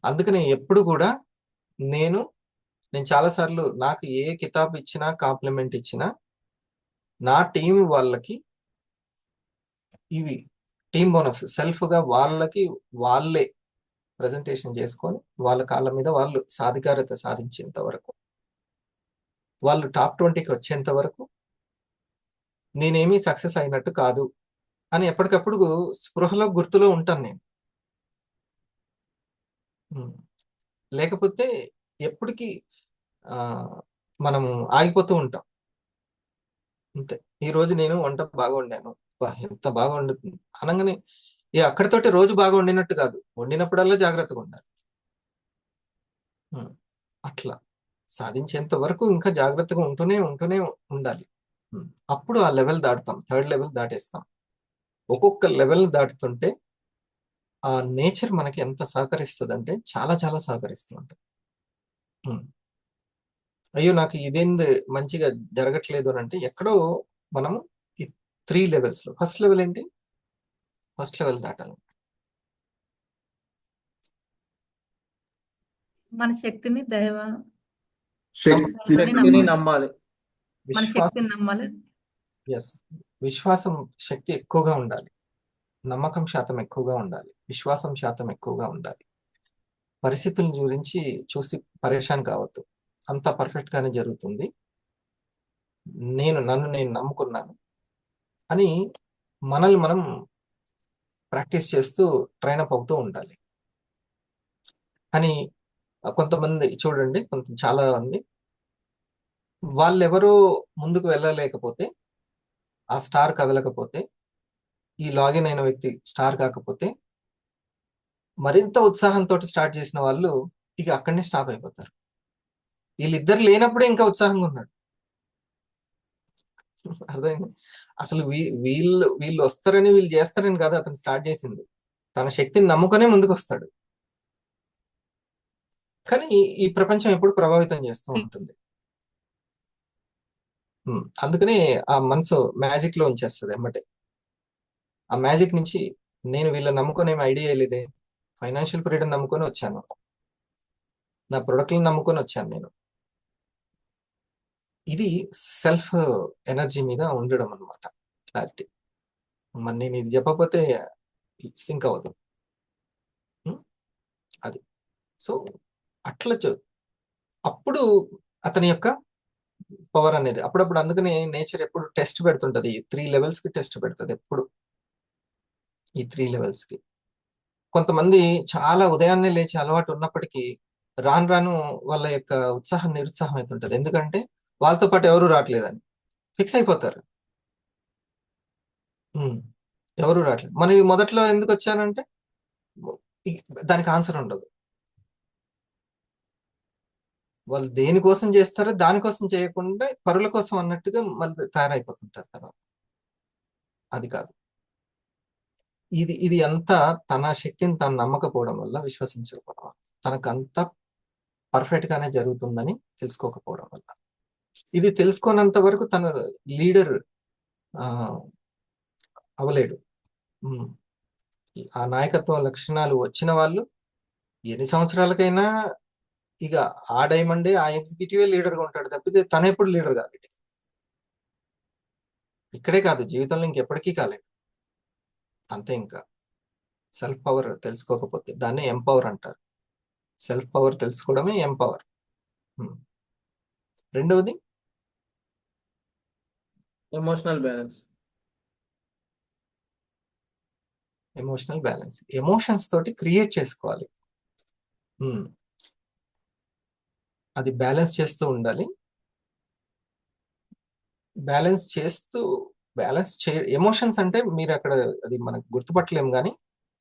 అందుకని ఎప్పుడు కూడా నేను చాలాసార్లు నాకు ఏ కితాబ్ ఇచ్చినా, కాంప్లిమెంట్ ఇచ్చినా, నా టీం వాళ్ళకి ఇవి టీం బోనస్, సెల్ఫ్ గా వాళ్ళే ప్రజెంటేషన్ చేసుకొని వాళ్ళ కాళ్ళ మీద వాళ్ళు సాధికారత సాధించేంత వరకు, వాళ్ళు టాప్ 20కి వచ్చేంత వరకు నేనేమీ సక్సెస్ అయినట్టు కాదు అని ఎప్పటికప్పుడు స్పృహలో, గుర్తులో ఉంటాను నేను. లేకపోతే ఎప్పటికీ మనము ఆగిపోతూ ఉంటాం. అంతే. ఈ రోజు నేను వంట బాగా వండాను, ఎంత బాగా వండుతుంది అనగానే అక్కడితోటి రోజు బాగా వండినట్టు కాదు, వండినప్పుడల్లా జాగ్రత్తగా ఉండాలి. అట్లా సాధించేంత వరకు ఇంకా జాగ్రత్తగా ఉంటూనే ఉండాలి. అప్పుడు ఆ లెవెల్ దాటుతాం, థర్డ్ లెవెల్ దాటేస్తాం. ఒక్కొక్క లెవెల్ దాటుతుంటే ఆ నేచర్ మనకి ఎంత సహకరిస్తుంది అంటే చాలా చాలా సహకరిస్తూ ఉంటుంది. అయ్యో నాకు ఇదేంది మంచిగా జరగట్లేదు అని అంటే ఎక్కడో మనం ఈ 3 లెవెల్స్ లో ఫస్ట్ లెవెల్ ఏంటి, ఫస్ట్ లెవెల్ దాటాలి. మన శక్తిని శక్తిని నమ్మాలి. మన శక్తిని నమ్మాలి. విశ్వాసం శక్తి ఎక్కువగా ఉండాలి, నమ్మకం శాతం ఎక్కువగా ఉండాలి, విశ్వాసం శాతం ఎక్కువగా ఉండాలి. పరిస్థితుల గురించి చూసి పరేషాన్ కావద్దు, అంతా పర్ఫెక్ట్ గానే జరుగుతుంది, నన్ను నేను నమ్ముకున్నాను అని మనల్ని మనం ప్రాక్టీస్ చేస్తూ ట్రైనప్ అవుతూ ఉండాలి. అని కొంతమంది చూడండి, చాలా మంది వాళ్ళెవరో ముందుకు వెళ్ళలేకపోతే, ఆ స్టార్ కదలకపోతే, ఈ లాగిన్ అయిన వ్యక్తి స్టార్ కాకపోతే మరింత ఉత్సాహంతో స్టార్ట్ చేసిన వాళ్ళు ఇక అక్కడనే స్టాప్ అయిపోతారు. వీళ్ళిద్దరు లేనప్పుడే ఇంకా ఉత్సాహంగా ఉన్నాడు. అర్థమైంది. అసలు వీళ్ళు వస్తారని వీళ్ళు చేస్తారని కాదు అతను స్టార్ట్ చేసింది. తన శక్తిని నమ్ముకునే ముందుకు వస్తాడు. కానీ ఈ ప్రపంచం ఎప్పుడు ప్రభావితం చేస్తూ ఉంటుంది. అందుకనే ఆ మనసు మ్యాజిక్ లో ఉంచేస్తుంది ఎమ్మటే. ఆ మ్యాజిక్ నుంచి నేను వీళ్ళని నమ్ముకొని ఏమి ఐడియా లేదే, ఫైనాన్షియల్ ఫ్రీడమ్ నమ్ముకొని వచ్చాను, నా ప్రొడక్ట్లను నమ్ముకొని వచ్చాను నేను. ఇది సెల్ఫ్ ఎనర్జీ మీద ఉండడం అనమాట క్లారిటీ. మరి నేను ఇది చెప్పకపోతే సింక్ అవ్వదు. అది సో అట్లా అప్పుడు అతని యొక్క పవర్ అనేది అప్పుడప్పుడు, అందుకని నేచర్ ఎప్పుడు టెస్ట్ పెడుతుంటది. 3 levels కి టెస్ట్ పెడుతుంది ఎప్పుడు. ఈ 3 levels కి కొంతమంది చాలా ఉదయాన్నే లేచి అలవాటు ఉన్నప్పటికీ రాను రాను వాళ్ళ యొక్క ఉత్సాహం నిరుత్సాహం అవుతుంటది. ఎందుకంటే వాళ్ళతో పాటు ఎవరు రావట్లేదని ఫిక్స్ అయిపోతారు. ఎవరు రావట్లేదు. మన మొదట్లో ఎందుకు వచ్చారంటే దానికి ఆన్సర్ ఉండదు. వాళ్ళు దేనికోసం చేస్తారో దానికోసం చేయకుండా పరుల కోసం అన్నట్టుగా మళ్ళీ తయారైపోతుంటారు తర్వాత. అది కాదు. ఇది అంతా తన శక్తిని తను నమ్మకపోవడం వల్ల, విశ్వసించకపోవడం వల్ల, తనకు అంతా పర్ఫెక్ట్ గానే జరుగుతుందని తెలుసుకోకపోవడం వల్ల. ఇది తెలుసుకోనంత వరకు తన లీడర్ అవలేడు. ఆ నాయకత్వ లక్షణాలు వచ్చిన వాళ్ళు ఎన్ని సంవత్సరాలకైనా ఇక ఆ డైమండే ఆ ఎగ్జిక్యూటివ్ లీడర్గా ఉంటాడు తప్పితే తను ఎప్పుడు లీడర్ కాలేదు. ఇక్కడే కాదు, జీవితంలో ఇంకెప్పటికీ కాలేదు. అంతే. ఇంకా సెల్ఫ్ పవర్ తెలుసుకోకపోతే దాన్ని ఎంపవర్ అంటారు. సెల్ఫ్ పవర్ తెలుసుకోవడమే ఎంపవర్. రెండవది emotional balance. Emotional balance. Emotions తోటి క్రియేట్ చేసుకోవాలి. అది బ్యాలెన్స్ చేస్తూ ఉండాలి. ఎమోషన్స్ అంటే మీరు అక్కడ అది మనకు గుర్తుపట్టలేము, కానీ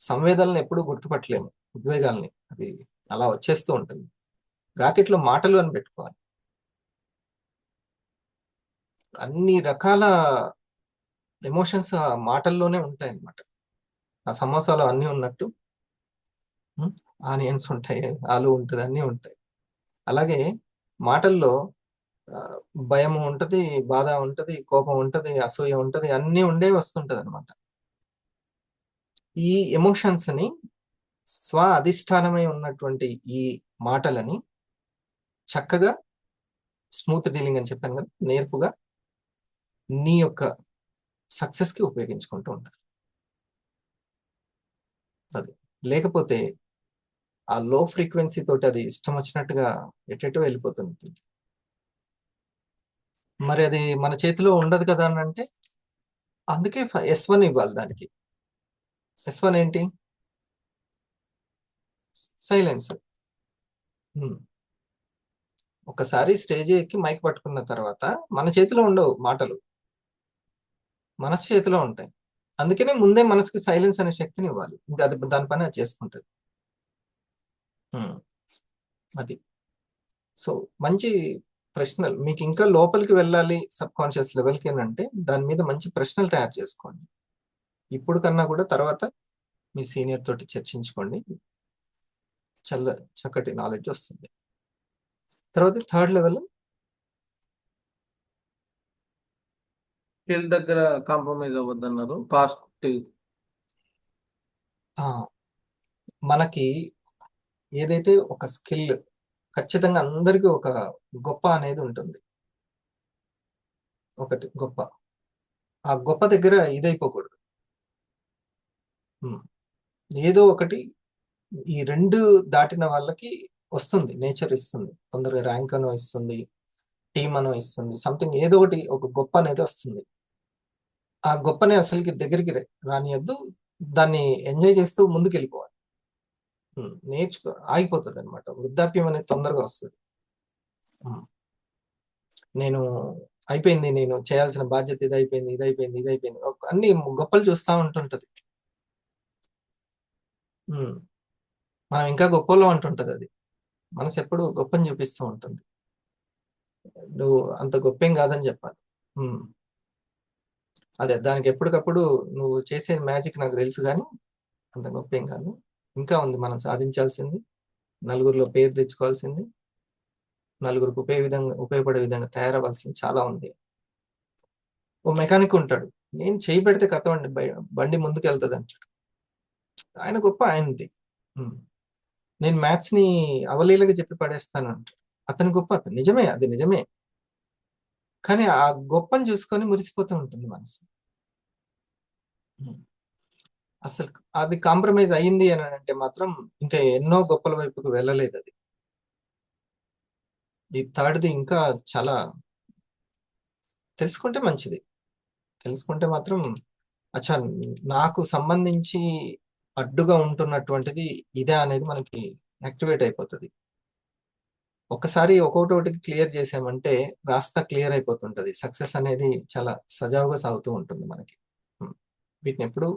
సంవేదనలను ఎప్పుడు గుర్తుపట్టలేము, ఉద్వేగాల్ని. అది అలా వచ్చేస్తూ ఉంటుంది. బ్రాకెట్లో మాటలు అని పెట్టుకోవాలి. అన్ని రకాల ఎమోషన్స్ ఆ మాటల్లోనే ఉంటాయి అన్నమాట. ఆ సమోసాలో అన్నీ ఉన్నట్టు ఆనియన్స్ ఉంటాయి, ఆలు ఉంటుంది, అన్నీ ఉంటాయి. అలాగే మాటల్లో భయం ఉంటది, బాధ ఉంటది, కోపం ఉంటది, అసూయ ఉంటది, అన్నీ ఉండే వస్తుంటది అనమాట. ఈ ఎమోషన్స్ ని స్వ అధిష్టానమై ఉన్నటువంటి ఈ మాటలని చక్కగా స్మూత్ డీలింగ్ అని చెప్పాను కదా, నేర్పుగా నీ యొక్క సక్సెస్ కి ఉపయోగించుకుంటూ ఉంటారు. అది లేకపోతే ఆ లో ఫ్రీక్వెన్సీ తోటి అది ఇష్టం వచ్చినట్టుగా ఎటెటో వెళ్ళిపోతుంటుంది. మరి అది మన చేతిలో ఉండదు కదా అని అంటే, అందుకే S1 ఇవ్వాలి దానికి. S1 ఏంటి? సైలెన్స్. ఒకసారి స్టేజ్ ఎక్కి మైక్ పట్టుకున్న తర్వాత మన చేతిలో ఉండవు మాటలు, మనసు చేతిలో ఉంటాయి. అందుకనే ముందే మనసుకి సైలెన్స్ అనే శక్తిని ఇవ్వాలి. ఇంకా అది దాని పని అది చేసుకుంటుంది. అది సో మంచి ప్రశ్నలు మీకు ఇంకా లోపలికి వెళ్ళాలి సబ్ కాన్షియస్ లెవెల్కి అంటే దాని మీద మంచి ప్రశ్నలు తయారు చేసుకోండి. ఇప్పుడు కన్నా కూడా తర్వాత మీ సీనియర్ తోటి చర్చించుకోండి, చక్కటి నాలెడ్జ్ వస్తుంది. తర్వాత థర్డ్ లెవెల్ స్కిల్ దగ్గర కాంప్రమైజ్ అవ్వద్దన్నారు. పాజిటివ్. మనకి ఏదైతే ఒక స్కిల్ ఖచ్చితంగా అందరికీ ఒక గొప్ప అనేది ఉంటుంది. ఒకటి గొప్ప, ఆ గొప్ప దగ్గర ఇదైపోకూడదు. ఏదో ఒకటి ఈ రెండు దాటిన వాళ్ళకి వస్తుంది, నేచర్ ఇస్తుంది. కొందరు ర్యాంక్ అనో ఇస్తుంది, టీమ్ అనో ఇస్తుంది, సంథింగ్ ఏదో ఒకటి ఒక గొప్ప అనేది వస్తుంది. ఆ గొప్పని అసలుకి దగ్గరికి రానియద్దు, దాన్ని ఎంజాయ్ చేస్తూ ముందుకు వెళ్ళిపోవాలి. ఆగిపోతుంది అనమాట. వృద్ధాప్యం అనేది తొందరగా వస్తుంది. నేను అయిపోయింది, నేను చేయాల్సిన బాధ్యత ఇది అయిపోయింది, ఇది అయిపోయింది, ఇది అయిపోయింది, అన్ని గొప్పలు చూస్తూ ఉంటుంటది. మనం ఇంకా గొప్పలో అంటుంటది అది. మనసు ఎప్పుడు గొప్పని చూపిస్తూ ఉంటుంది. నువ్వు అంత గొప్పేం కాదని చెప్పాలి. అదే దానికి ఎప్పటికప్పుడు నువ్వు చేసే మ్యాజిక్ నాకు తెలుసు కానీ అంత గొప్పేం కాదు. ఇంకా ఉంది మనం సాధించాల్సింది, నలుగురిలో పేరు తెచ్చుకోవాల్సింది, నలుగురికి ఉపయోగపడే విధంగా తయారవ్వాల్సింది చాలా ఉంది. ఓ మెకానిక్ ఉంటాడు, నేను చేయి పెడితే కథ బండి ముందుకు వెళ్తుంది అంటాడు. ఆయన గొప్ప ఆయనది. నేను మ్యాథ్స్ ని అవలీలగా చెప్పి పడేస్తాను అంటాడు. అతని గొప్ప, అతను నిజమే, అది నిజమే. కానీ ఆ గొప్పని చూసుకొని మురిసిపోతూ ఉంటుంది మనసు. అసలు అది కాంప్రమైజ్ అయ్యింది అని అంటే మాత్రం ఇంకా ఎన్నో గొప్పల వైపుకు వెళ్ళలేదు అది. ఈ థర్డ్ది ఇంకా చాలా తెలుసుకుంటే మంచిది. తెలుసుకుంటే మాత్రం అచ్చా నాకు సంబంధించి అడ్డుగా ఉంటున్నటువంటిది ఇదే అనేది మనకి యాక్టివేట్ అయిపోతుంది. ఒకసారి ఒక్కొక్కటి క్లియర్ చేసామంటే రాస్తా క్లియర్ అయిపోతుంటది. సక్సెస్ అనేది చాలా సజావుగా సాగుతూ ఉంటుంది మనకి. వీటిని ఎప్పుడు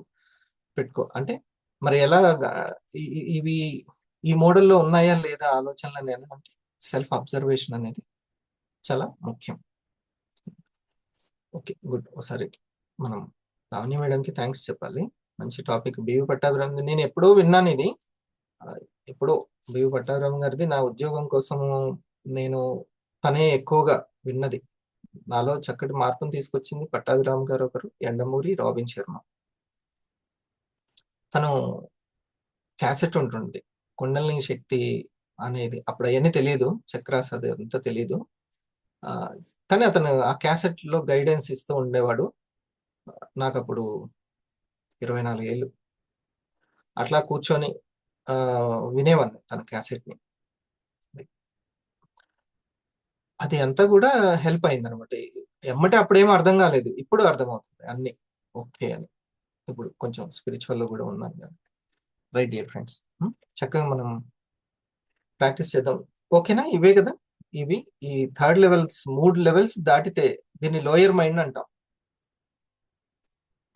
అంటే మరి ఎలా ఇవి ఈ మోడల్లో ఉన్నాయా లేదా ఆలోచనలు అనేది అంటే సెల్ఫ్ అబ్జర్వేషన్ అనేది చాలా ముఖ్యం. Okay, good. ఒకసారి మనం లావణ్య మేడంకి థ్యాంక్స్ చెప్పాలి. మంచి టాపిక్. బివి పట్టాభిరామ్ నేను ఎప్పుడో విన్నాను ఇది. ఎప్పుడో బివి పట్టాభిరామ్ గారిది నా ఉద్యోగం కోసము నేను తనే ఎక్కువగా విన్నది. నాలో చక్కటి మార్పును తీసుకొచ్చింది పట్టాభిరామ్ గారు ఒకరు, ఎండమూరి రాబిన్ శర్మ. తను క్యాసెట్ ఉంటుంది, కుండలిని శక్తి అనేది. అప్పుడు అవన్నీ తెలియదు, చక్రాస్ అది అంతా తెలియదు. కానీ అతను ఆ క్యాసెట్ లో గైడెన్స్ ఇస్తూ ఉండేవాడు. నాకు అప్పుడు 24 ఏళ్ళు. అట్లా కూర్చొని వినేవాడిని తన క్యాసెట్ ని. అది అంతా కూడా హెల్ప్ అయింది అనమాట. ఎమ్మటే అప్పుడేమో అర్థం కాలేదు, ఇప్పుడు అర్థమవుతుంది అన్ని ఓకే అని. ఇప్పుడు కొంచెం స్పిరిచువల్ లో కూడా ఉన్నాను కాబట్టి. రైట్ డియర్ ఫ్రెండ్స్, చక్కగా మనం ప్రాక్టీస్ చేద్దాం. ఓకేనా? ఇవే కదా ఇవి. ఈ థర్డ్ లెవెల్స్, 3 లెవెల్స్ దాటితే దీన్ని లోయర్ మైండ్ అంటాం.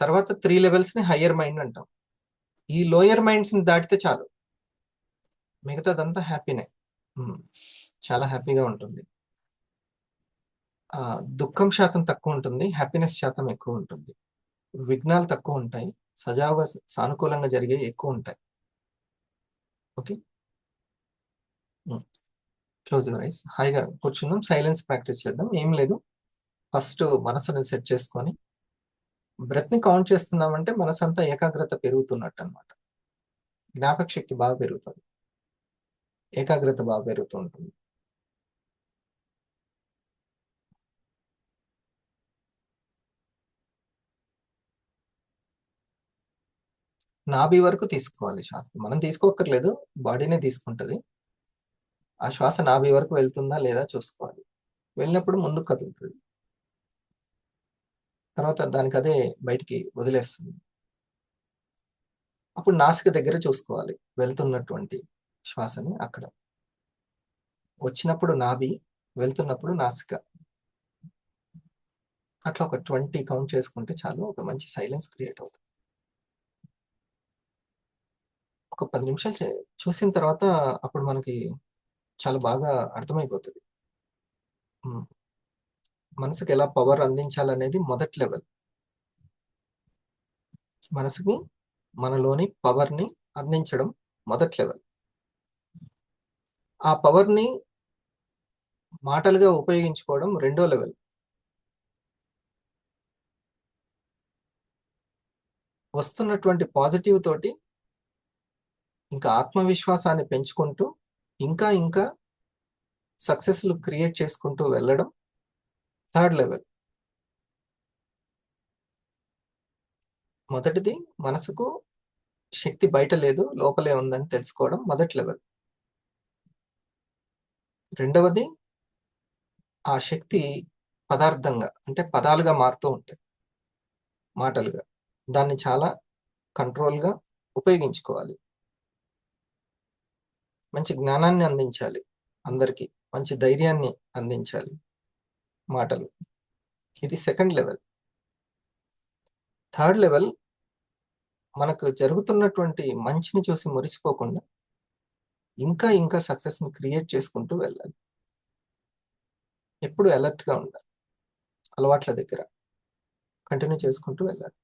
తర్వాత 3 లెవెల్స్ ని హయ్యర్ మైండ్ అంటాం. ఈ లోయర్ మైండ్స్ ని దాటితే చాలు, మిగతాదంతా హ్యాపీనే. చాలా హ్యాపీగా ఉంటుంది. దుఃఖం శాతం తక్కువ ఉంటుంది, హ్యాపీనెస్ శాతం ఎక్కువ ఉంటుంది. విఘ్నాలు తక్కువ ఉంటాయి, సజావుగా సానుకూలంగా జరిగే ఎక్కువ ఉంటాయి. Okay, close your eyes. హాయిగా కూర్చుందాం, సైలెన్స్ ప్రాక్టీస్ చేద్దాం. ఏం లేదు, ఫస్ట్ మనసుని సెట్ చేసుకొని బ్రెత్ ని కౌంట్ చేస్తున్నామంటే మనసంతా ఏకాగ్రత పెరుగుతున్నట్టు అనమాట. జ్ఞాపక శక్తి బాగా పెరుగుతుంది, ఏకాగ్రత బాగా పెరుగుతూ ఉంటుంది. నాభి వరకు తీసుకోవాలి శ్వాస. మనం తీసుకోక్కర్లేదు, బాడీనే తీసుకుంటది. ఆ శ్వాస నాభి వరకు వెళ్తుందా లేదా చూసుకోవాలి. వెళ్ళినప్పుడు ముందుకు కదులుతుంది, తర్వాత దానికి అదే బయటికి వదిలేస్తుంది. అప్పుడు నాసిక దగ్గర చూసుకోవాలి వెళ్తున్నటువంటి శ్వాసని. అక్కడ వచ్చినప్పుడు నాభి, వెళ్తున్నప్పుడు నాసిక. అట్లా ఒక 20 కౌంట్ చేసుకుంటే చాలు, ఒక మంచి సైలెన్స్ క్రియేట్ అవుతుంది. ఒక 10 నిమిషాలు చూసిన తర్వాత అప్పుడు మనకి చాలా బాగా అర్థమైపోతుంది మనసుకి ఎలా పవర్ అందించాలనేది మొదటి లెవెల్. మనసుకి మనలోని పవర్ ని అందించడం మొదటి లెవెల్. ఆ పవర్ ని మాటలుగా ఉపయోగించుకోవడం రెండో లెవెల్. వస్తున్నటువంటి పాజిటివ్ తోటి ఇంకా ఆత్మవిశ్వాసాన్ని పెంచుకుంటూ ఇంకా ఇంకా సక్సెస్లు క్రియేట్ చేసుకుంటూ వెళ్ళడం థర్డ్ లెవెల్. మొదటిది మనసుకు శక్తి బయట లేదు, లోపలే ఉందని తెలుసుకోవడం మొదటి లెవెల్. రెండవది ఆ శక్తి పదార్థంగా అంటే పదాలుగా మారుతూ ఉంటాయి, మాటలుగా. దాన్ని చాలా కంట్రోల్గా ఉపయోగించుకోవాలి. మంచి జ్ఞానాన్ని అందించాలి అందరికీ, మంచి ధైర్యాన్ని అందించాలి మాటలు. ఇది సెకండ్ లెవెల్. థర్డ్ లెవెల్ మనకు జరుగుతున్నటువంటి మంచిని చూసి మురిసిపోకుండా ఇంకా ఇంకా సక్సెస్ని క్రియేట్ చేసుకుంటూ వెళ్ళాలి. ఎప్పుడు అలర్ట్గా ఉండాలి, అలవాట్ల దగ్గర కంటిన్యూ చేసుకుంటూ వెళ్ళాలి.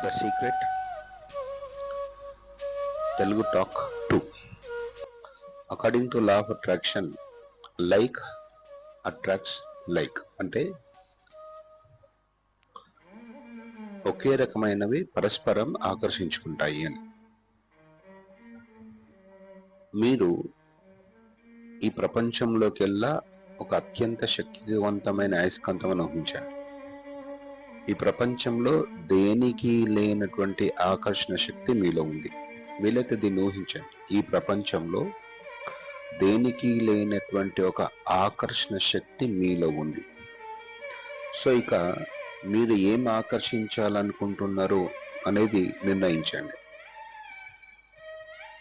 The secret Telugu talk 2. According to law of attraction, like attracts like. అంటే ఒకే రకమైనవి పరస్పరం ఆకర్షించుకుంటాయి అని. మీరు ఈ ప్రపంచంలోకెల్లా ఒక అత్యంత శక్తివంతమైన అయస్కాంతమని ఊహించండి. ఈ ప్రపంచంలో దేనికి లేనటువంటి ఆకర్షణ శక్తి మీలో ఉంది. వీలైతే దీన్ని ఊహించండి. ఈ ప్రపంచంలో దేనికి లేనటువంటి ఒక ఆకర్షణ శక్తి మీలో ఉంది. సో ఇక మీరు ఏం ఆకర్షించాలనుకుంటున్నారు అనేది నిర్ణయించండి.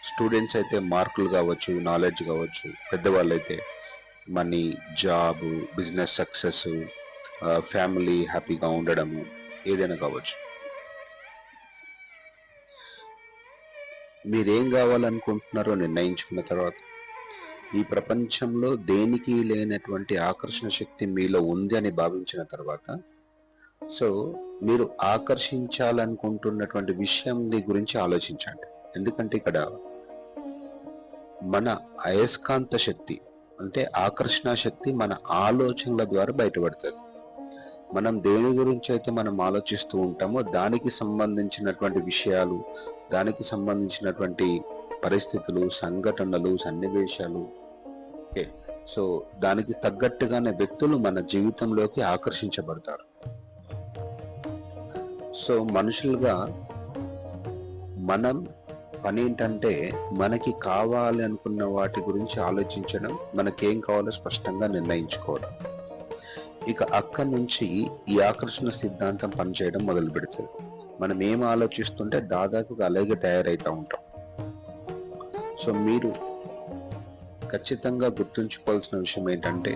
స్టూడెంట్స్ అయితే మార్కులు కావచ్చు, నాలెడ్జ్ కావచ్చు. పెద్దవాళ్ళు అయితే money, job, business success, family హ్యాపీగా ఉండడము, ఏదైనా కావచ్చు. మీరేం కావాలనుకుంటున్నారో నిర్ణయించుకున్న తర్వాత ఈ ప్రపంచంలో దేనికి లేనటువంటి ఆకర్షణ శక్తి మీలో ఉంది అని భావించిన తర్వాత, సో మీరు ఆకర్షించాలనుకుంటున్నటువంటి విషయం గురించి ఆలోచించండి. ఎందుకంటే ఇక్కడ మన అయస్కాంత శక్తి అంటే ఆకర్షణ శక్తి మన ఆలోచనల ద్వారా బయటపడుతుంది. మనం దేని గురించి అయితే మనం ఆలోచిస్తూ ఉంటామో దానికి సంబంధించినటువంటి విషయాలు, దానికి సంబంధించినటువంటి పరిస్థితులు, సంఘటనలు, సన్నివేశాలు, ఓకే, సో దానికి తగ్గట్టుగానే వ్యక్తులు మన జీవితంలోకి ఆకర్షించబడతారు. సో మనుషులుగా మనం పని ఏంటంటే మనకి కావాలి అనుకున్న వాటి గురించి ఆలోచించడం, మనకేం కావాలో స్పష్టంగా నిర్ణయించుకోవడం. ఇక అక్కడి నుంచి ఈ ఆకర్షణ సిద్ధాంతం పనిచేయడం మొదలు పెడుతుంది. మనం ఏం ఆలోచిస్తుంటే దాదాపుగా అలాగే తయారవుతూ ఉంటాం. సో మీరు ఖచ్చితంగా గుర్తుంచుకోవాల్సిన విషయం ఏంటంటే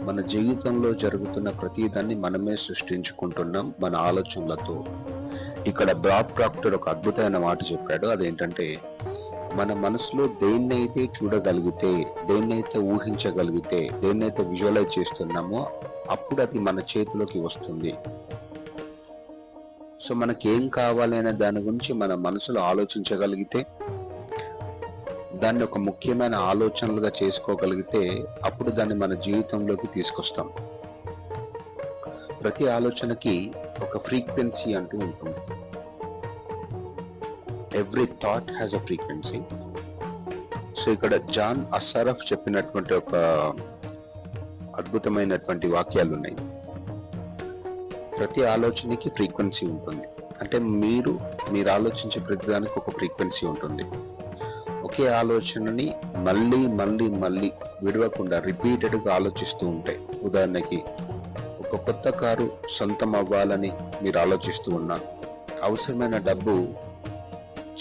మన జీవితంలో జరుగుతున్న ప్రతిదాన్ని మనమే సృష్టించుకుంటున్నాం మన ఆలోచనలతో. ఇక్కడ బాబ్ ప్రాక్టర్ ఒక అద్భుతమైన మాట చెప్పాడు. అదేంటంటే మన మనసులో దేన్నైతే చూడగలిగితే, దేన్నైతే ఊహించగలిగితే, దేన్నైతే విజువలైజ్ చేస్తున్నామో అప్పుడు అది మన చేతిలోకి వస్తుంది. సో మనకి ఏం కావాలి అనే దాని గురించి మన మనసులో ఆలోచించగలిగితే, దాన్ని ఒక ముఖ్యమైన ఆలోచనలుగా చేసుకోగలిగితే అప్పుడు దాన్ని మన జీవితంలోకి తీసుకొస్తాం. ప్రతి ఆలోచనకి ఒక ఫ్రీక్వెన్సీ అంటూ ఉంటుంది. Every thought has a frequency. So ఇక్కడ జాన్ అస్సారఫ్ చెప్పినటువంటి ఒక అద్భుతమైనటువంటి వాక్యాలు ఉన్నాయి. ప్రతి ఆలోచనకి ఫ్రీక్వెన్సీ ఉంటుంది. అంటే మీరు ఆలోచించే ప్రతిదానికి ఒక ఫ్రీక్వెన్సీ ఉంటుంది. ఒకే ఆలోచనని మళ్ళీ మళ్ళీ మళ్ళీ విడవకుండా రిపీటెడ్గా ఆలోచిస్తూ ఉంటాయి. ఉదాహరణకి ఒక కొత్త కారు సొంతం అవ్వాలని మీరు ఆలోచిస్తూ ఉన్నా, అవసరమైన డబ్బు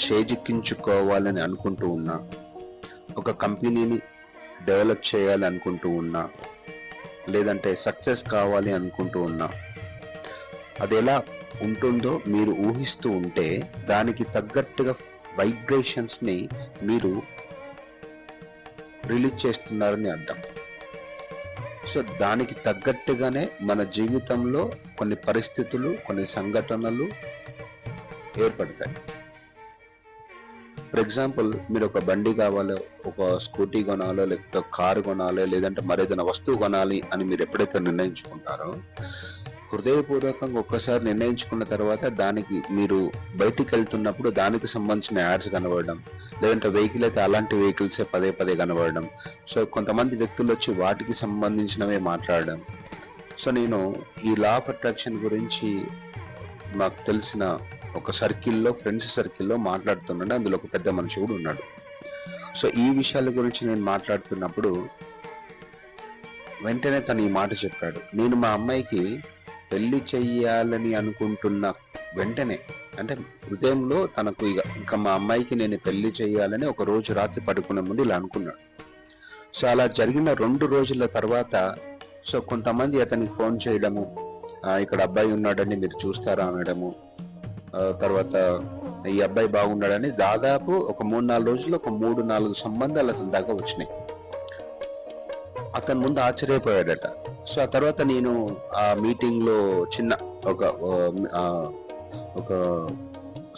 చేజిక్కించుకోవాలని అనుకుంటూ ఉన్నా, ఒక కంపెనీని డెవలప్ చేయాలి అనుకుంటూ ఉన్నా, లేదంటే సక్సెస్ కావాలి అనుకుంటూ ఉన్నా, అది ఎలా ఉంటుందో మీరు ఊహిస్తూ ఉంటే దానికి తగ్గట్టుగా వైబ్రేషన్స్ని మీరు రిలీజ్ చేస్తున్నారని అర్థం. సో దానికి తగ్గట్టుగానే మన జీవితంలో కొన్ని పరిస్థితులు, కొన్ని సంఘటనలు ఏర్పడతాయి. ఫర్ ఎగ్జాంపుల్, మీరు ఒక బండి కావాలో, ఒక స్కూటీ కొనాలో, లేకపోతే కారు కొనాలో, లేదంటే మరేదైనా వస్తువు కొనాలి అని మీరు ఎప్పుడైతే నిర్ణయించుకుంటారో, హృదయపూర్వకంగా ఒక్కసారి నిర్ణయించుకున్న తర్వాత దానికి మీరు బయటికి వెళ్తున్నప్పుడు దానికి సంబంధించిన యాడ్స్ కనబడడం, లేదంటే వెహికల్ అయితే అలాంటి వెహికల్సే పదే పదే కనబడడం. సో కొంతమంది వ్యక్తులు వచ్చి వాటికి సంబంధించినవే మాట్లాడడం. సో నేను ఈ లా ఆఫ్ అట్రాక్షన్ గురించి మాకు తెలిసిన ఒక సర్కిల్లో, ఫ్రెండ్స్ సర్కిల్లో మాట్లాడుతున్నాడు. అందులో ఒక పెద్ద మనిషి కూడా ఉన్నాడు. సో ఈ విషయాల గురించి నేను మాట్లాడుతున్నప్పుడు వెంటనే తను ఈ మాట చెప్పాడు. నేను మా అమ్మాయికి పెళ్లి చెయ్యాలని అనుకుంటున్న వెంటనే, అంటే హృదయంలో తనకు ఇంకా మా అమ్మాయికి నేను పెళ్లి చేయాలని ఒక రోజు రాత్రి పడుకునే ముందు ఇలా అనుకున్నాడు. సో అలా జరిగిన 2 రోజుల తర్వాత సో కొంతమంది అతనికి ఫోన్ చేయడము, ఇక్కడ అబ్బాయి ఉన్నాడని మీరు చూస్తారా అనడము, తర్వాత ఈ అబ్బాయి బాగున్నాడని దాదాపు ఒక 3-4 రోజుల్లో ఒక 3-4 సంబంధాలు అతని దాకా వచ్చినాయి. అతని ముందు ఆశ్చర్యపోయాడట. సో ఆ తర్వాత నేను ఆ మీటింగ్ లో చిన్న ఒక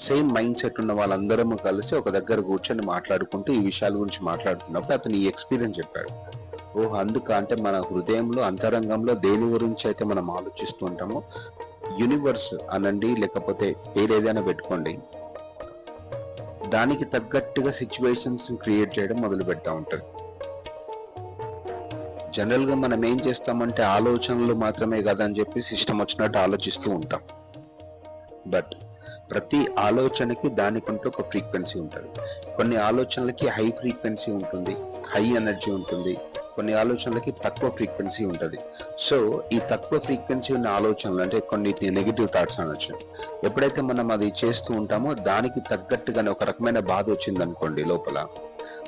సేమ్ మైండ్ సెట్ ఉన్న వాళ్ళందరము కలిసి ఒక దగ్గర కూర్చొని మాట్లాడుకుంటూ ఈ విషయాల గురించి మాట్లాడుతున్నప్పుడు అతను ఈ ఎక్స్పీరియన్స్ చెప్పాడు. ఓహో, అందుక అంటే మన హృదయంలో అంతరంగంలో దేని గురించి అయితే మనం ఆలోచిస్తూ ఉంటామో యూనివర్స్ అనండి, లేకపోతే ఏదైనా పెట్టుకోండి, దానికి తగ్గట్టుగా సిచ్యువేషన్స్ క్రియేట్ చేయడం మొదలు పెడతా ఉంటుంది. జనరల్ గా మనం ఏం చేస్తామంటే ఆలోచనలు మాత్రమే కదా అని చెప్పి ఇష్టం వచ్చినట్టు ఆలోచిస్తూ ఉంటాం. బట్ ప్రతి ఆలోచనకి దానికంటూ ఒక ఫ్రీక్వెన్సీ ఉంటుంది. కొన్ని ఆలోచనలకి హై ఫ్రీక్వెన్సీ ఉంటుంది, హై ఎనర్జీ ఉంటుంది. కొన్ని ఆలోచనలకి తక్కువ ఫ్రీక్వెన్సీ ఉంటుంది. సో ఈ తక్కువ ఫ్రీక్వెన్సీ ఉన్న ఆలోచనలు అంటే కొన్నిటిని నెగిటివ్ థాట్స్ అనొచ్చు. ఎప్పుడైతే మనం అది చేస్తూ ఉంటామో దానికి తగ్గట్టుగానే ఒక రకమైన బాధ వచ్చింది అనుకోండి లోపల.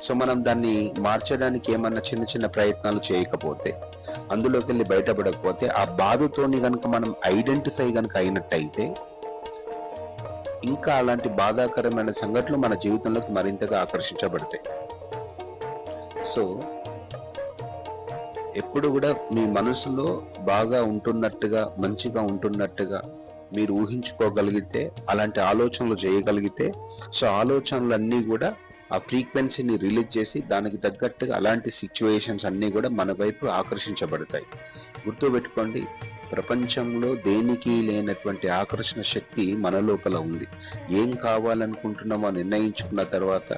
సో మనం దాన్ని మార్చడానికి ఏమన్నా చిన్న చిన్న ప్రయత్నాలు చేయకపోతే, అందులోకి వెళ్ళి బయటపడకపోతే, ఆ బాధతోని కనుక మనం ఐడెంటిఫై కనుక అయినట్టయితే ఇంకా అలాంటి బాధాకరమైన సంఘటనలు మన జీవితంలోకి మరింతగా ఆకర్షించబడతాయి. సో ఎప్పుడు కూడా మీ మనసులో బాగా ఉంటున్నట్టుగా, మంచిగా ఉంటున్నట్టుగా మీరు ఊహించుకోగలిగితే, అలాంటి ఆలోచనలు చేయగలిగితే, సో ఆలోచనలన్నీ కూడా ఆ ఫ్రీక్వెన్సీని రిలీజ్ చేసి దానికి తగ్గట్టుగా అలాంటి సిచ్యువేషన్స్ అన్నీ కూడా మన వైపు ఆకర్షించబడతాయి. గుర్తుపెట్టుకోండి, ప్రపంచంలో దేనికి లేనటువంటి ఆకర్షణ శక్తి మన లోపల ఉంది. ఏం కావాలనుకుంటున్నామో నిర్ణయించుకున్న తర్వాత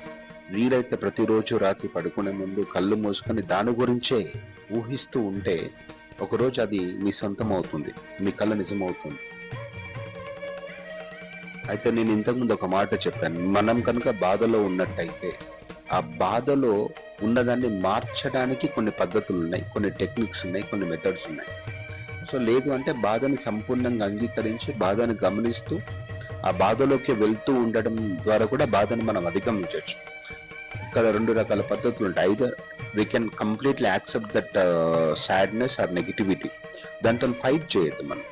వీలైతే ప్రతిరోజు రాత్రి పడుకునే ముందు కళ్ళు మూసుకొని దాని గురించే ఊహిస్తూ ఉంటే ఒకరోజు అది మీ సొంతం అవుతుంది, మీ కళ నిజమవుతుంది. అయితే నేను ఇంతకుముందు ఒక మాట చెప్పాను, మనం కనుక బాధలో ఉన్నట్టయితే ఆ బాధలో ఉన్నదాన్ని మార్చడానికి కొన్ని పద్ధతులు ఉన్నాయి, కొన్ని టెక్నిక్స్ ఉన్నాయి, కొన్ని మెథడ్స్ ఉన్నాయి. సో లేదు అంటే బాధని సంపూర్ణంగా అంగీకరించి బాధని గమనిస్తూ ఆ బాధలోకి వెళ్తూ ఉండడం ద్వారా కూడా బాధను మనం అధిగమించవచ్చు. ఇక్కడ రెండు రకాల పద్ధతులు ఉంటాయి. Either we can completely accept that sadness or negativity. దాంతో ఫైట్ చేయొద్దు మనం.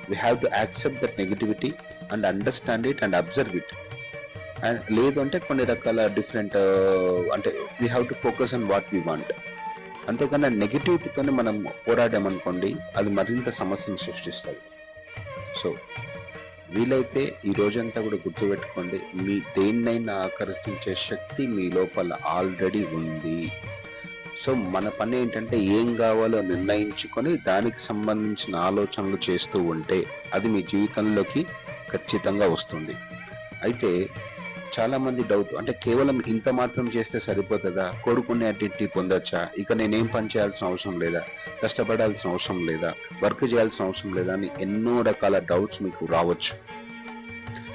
We have to accept that negativity and understand it and observe it. And లేదు అంటే కొన్ని రకాల డిఫరెంట్ అంటే we have to focus on what we want. అంతేకన్నా నెగిటివిటీతోనే మనం పోరాడామనుకోండి, అది మరింత సమస్యను సృష్టిస్తుంది. సో వీలైతే ఈ రోజంతా కూడా గుర్తుపెట్టుకోండి, మీ దేన్నైనా ఆకర్షించే శక్తి మీ లోపల ఆల్రెడీ ఉంది. సో మన పని ఏంటంటే ఏం కావాలో నిర్ణయించుకొని దానికి సంబంధించిన ఆలోచనలు చేస్తూ ఉంటే అది మీ జీవితంలోకి ఖచ్చితంగా వస్తుంది. అయితే చాలా మంది డౌట్, అంటే కేవలం ఇంత మాత్రం చేస్తే సరిపోతుందా, కోరుకునే అన్నింటినీ పొందొచ్చా, ఇక నేనేం పని చేయాల్సిన అవసరం లేదా, కష్టపడాల్సిన అవసరం లేదా, వర్క్ చేయాల్సిన అవసరం లేదా అని ఎన్నో రకాల డౌట్స్ మీకు రావచ్చు.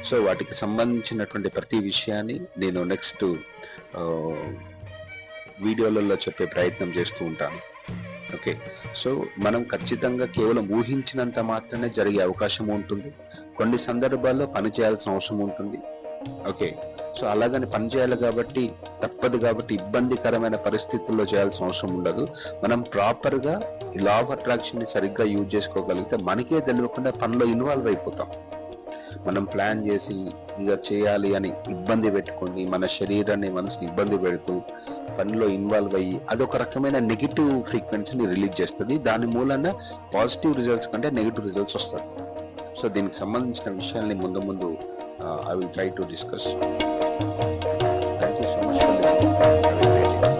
సో వాటికి సంబంధించినటువంటి ప్రతి విషయాన్ని నేను నెక్స్ట్ వీడియోలలో చెప్పే ప్రయత్నం చేస్తూ ఉంటాను. ఓకే, సో మనం ఖచ్చితంగా కేవలం ఊహించినంత మాత్రమే జరిగే అవకాశం ఉంటుంది. కొన్ని సందర్భాల్లో పని చేయాల్సిన అవసరం ఉంటుంది. ఓకే, సో అలాగని పని చేయాలి కాబట్టి తప్పదు కాబట్టి ఇబ్బందికరమైన పరిస్థితుల్లో చేయాల్సిన అవసరం ఉండదు. మనం ప్రాపర్గా ఈ లా ఆఫ్ అట్రాక్షన్ ని సరిగ్గా యూజ్ చేసుకోగలిగితే మనకే తెలియకుండా పనిలో ఇన్వాల్వ్ అయిపోతాం. మనం ప్లాన్ చేసి ఇక చేయాలి అని ఇబ్బంది పెట్టుకొని మన శరీరాన్ని, మనసుని ఇబ్బంది పెడుతూ పనిలో ఇన్వాల్వ్ అయ్యి అదొక రకమైన నెగిటివ్ ఫ్రీక్వెన్సీని రిలీజ్ చేస్తుంది. దాని మూలన పాజిటివ్ రిజల్ట్స్ కంటే నెగిటివ్ రిజల్ట్స్ వస్తాయి. సో దీనికి సంబంధించిన విషయాల్ని ముందు I will try to discuss. Thank you so much for listening. Have a great day.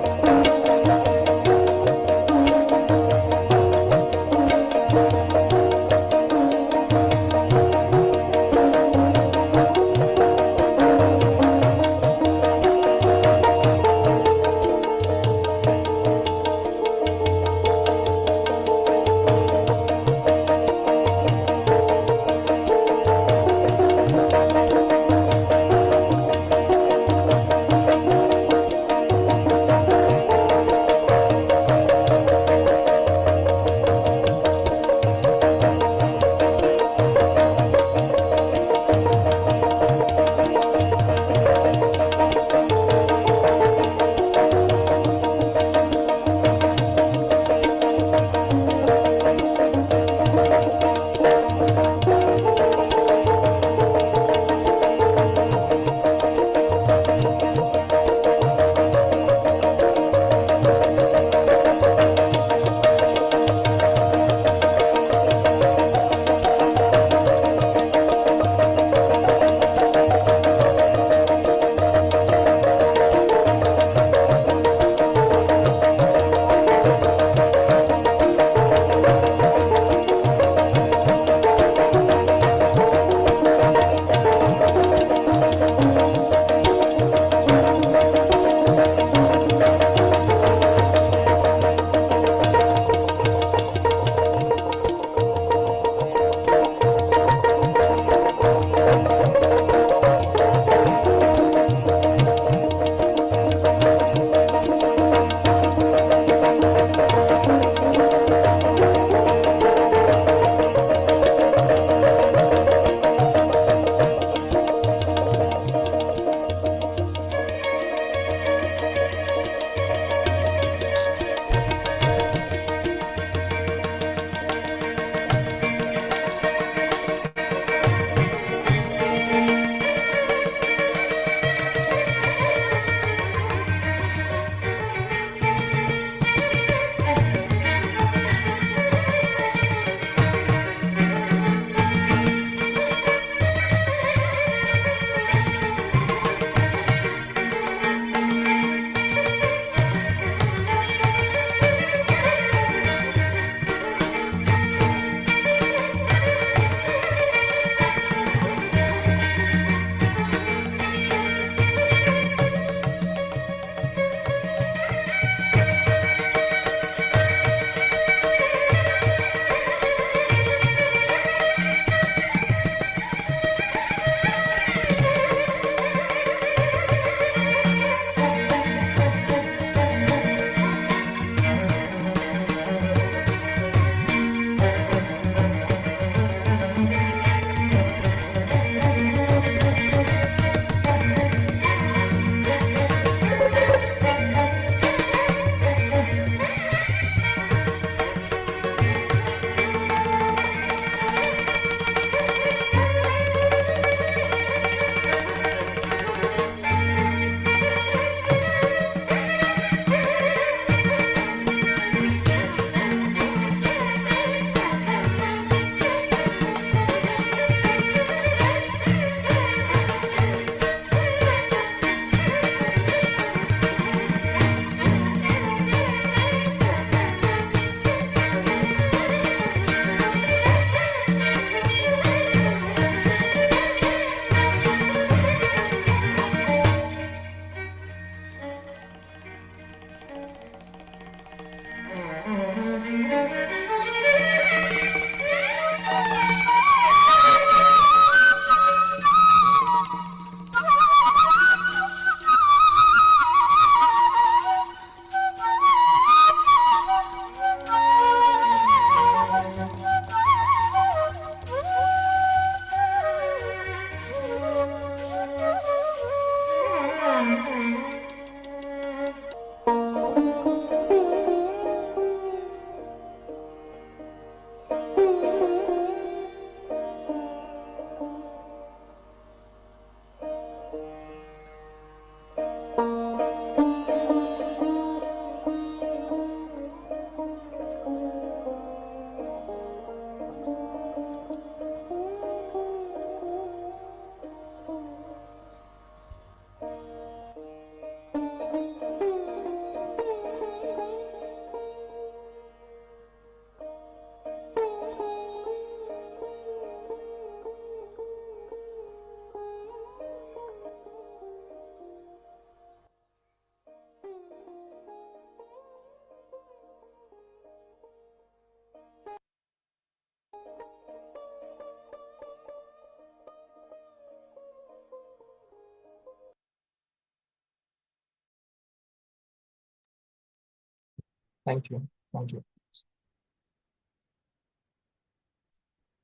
Thank you. Thank you.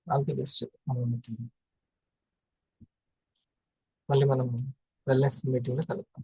All the best. మళ్ళీ మనం వెల్నెస్ మీటింగ్లో కలుద్దాం.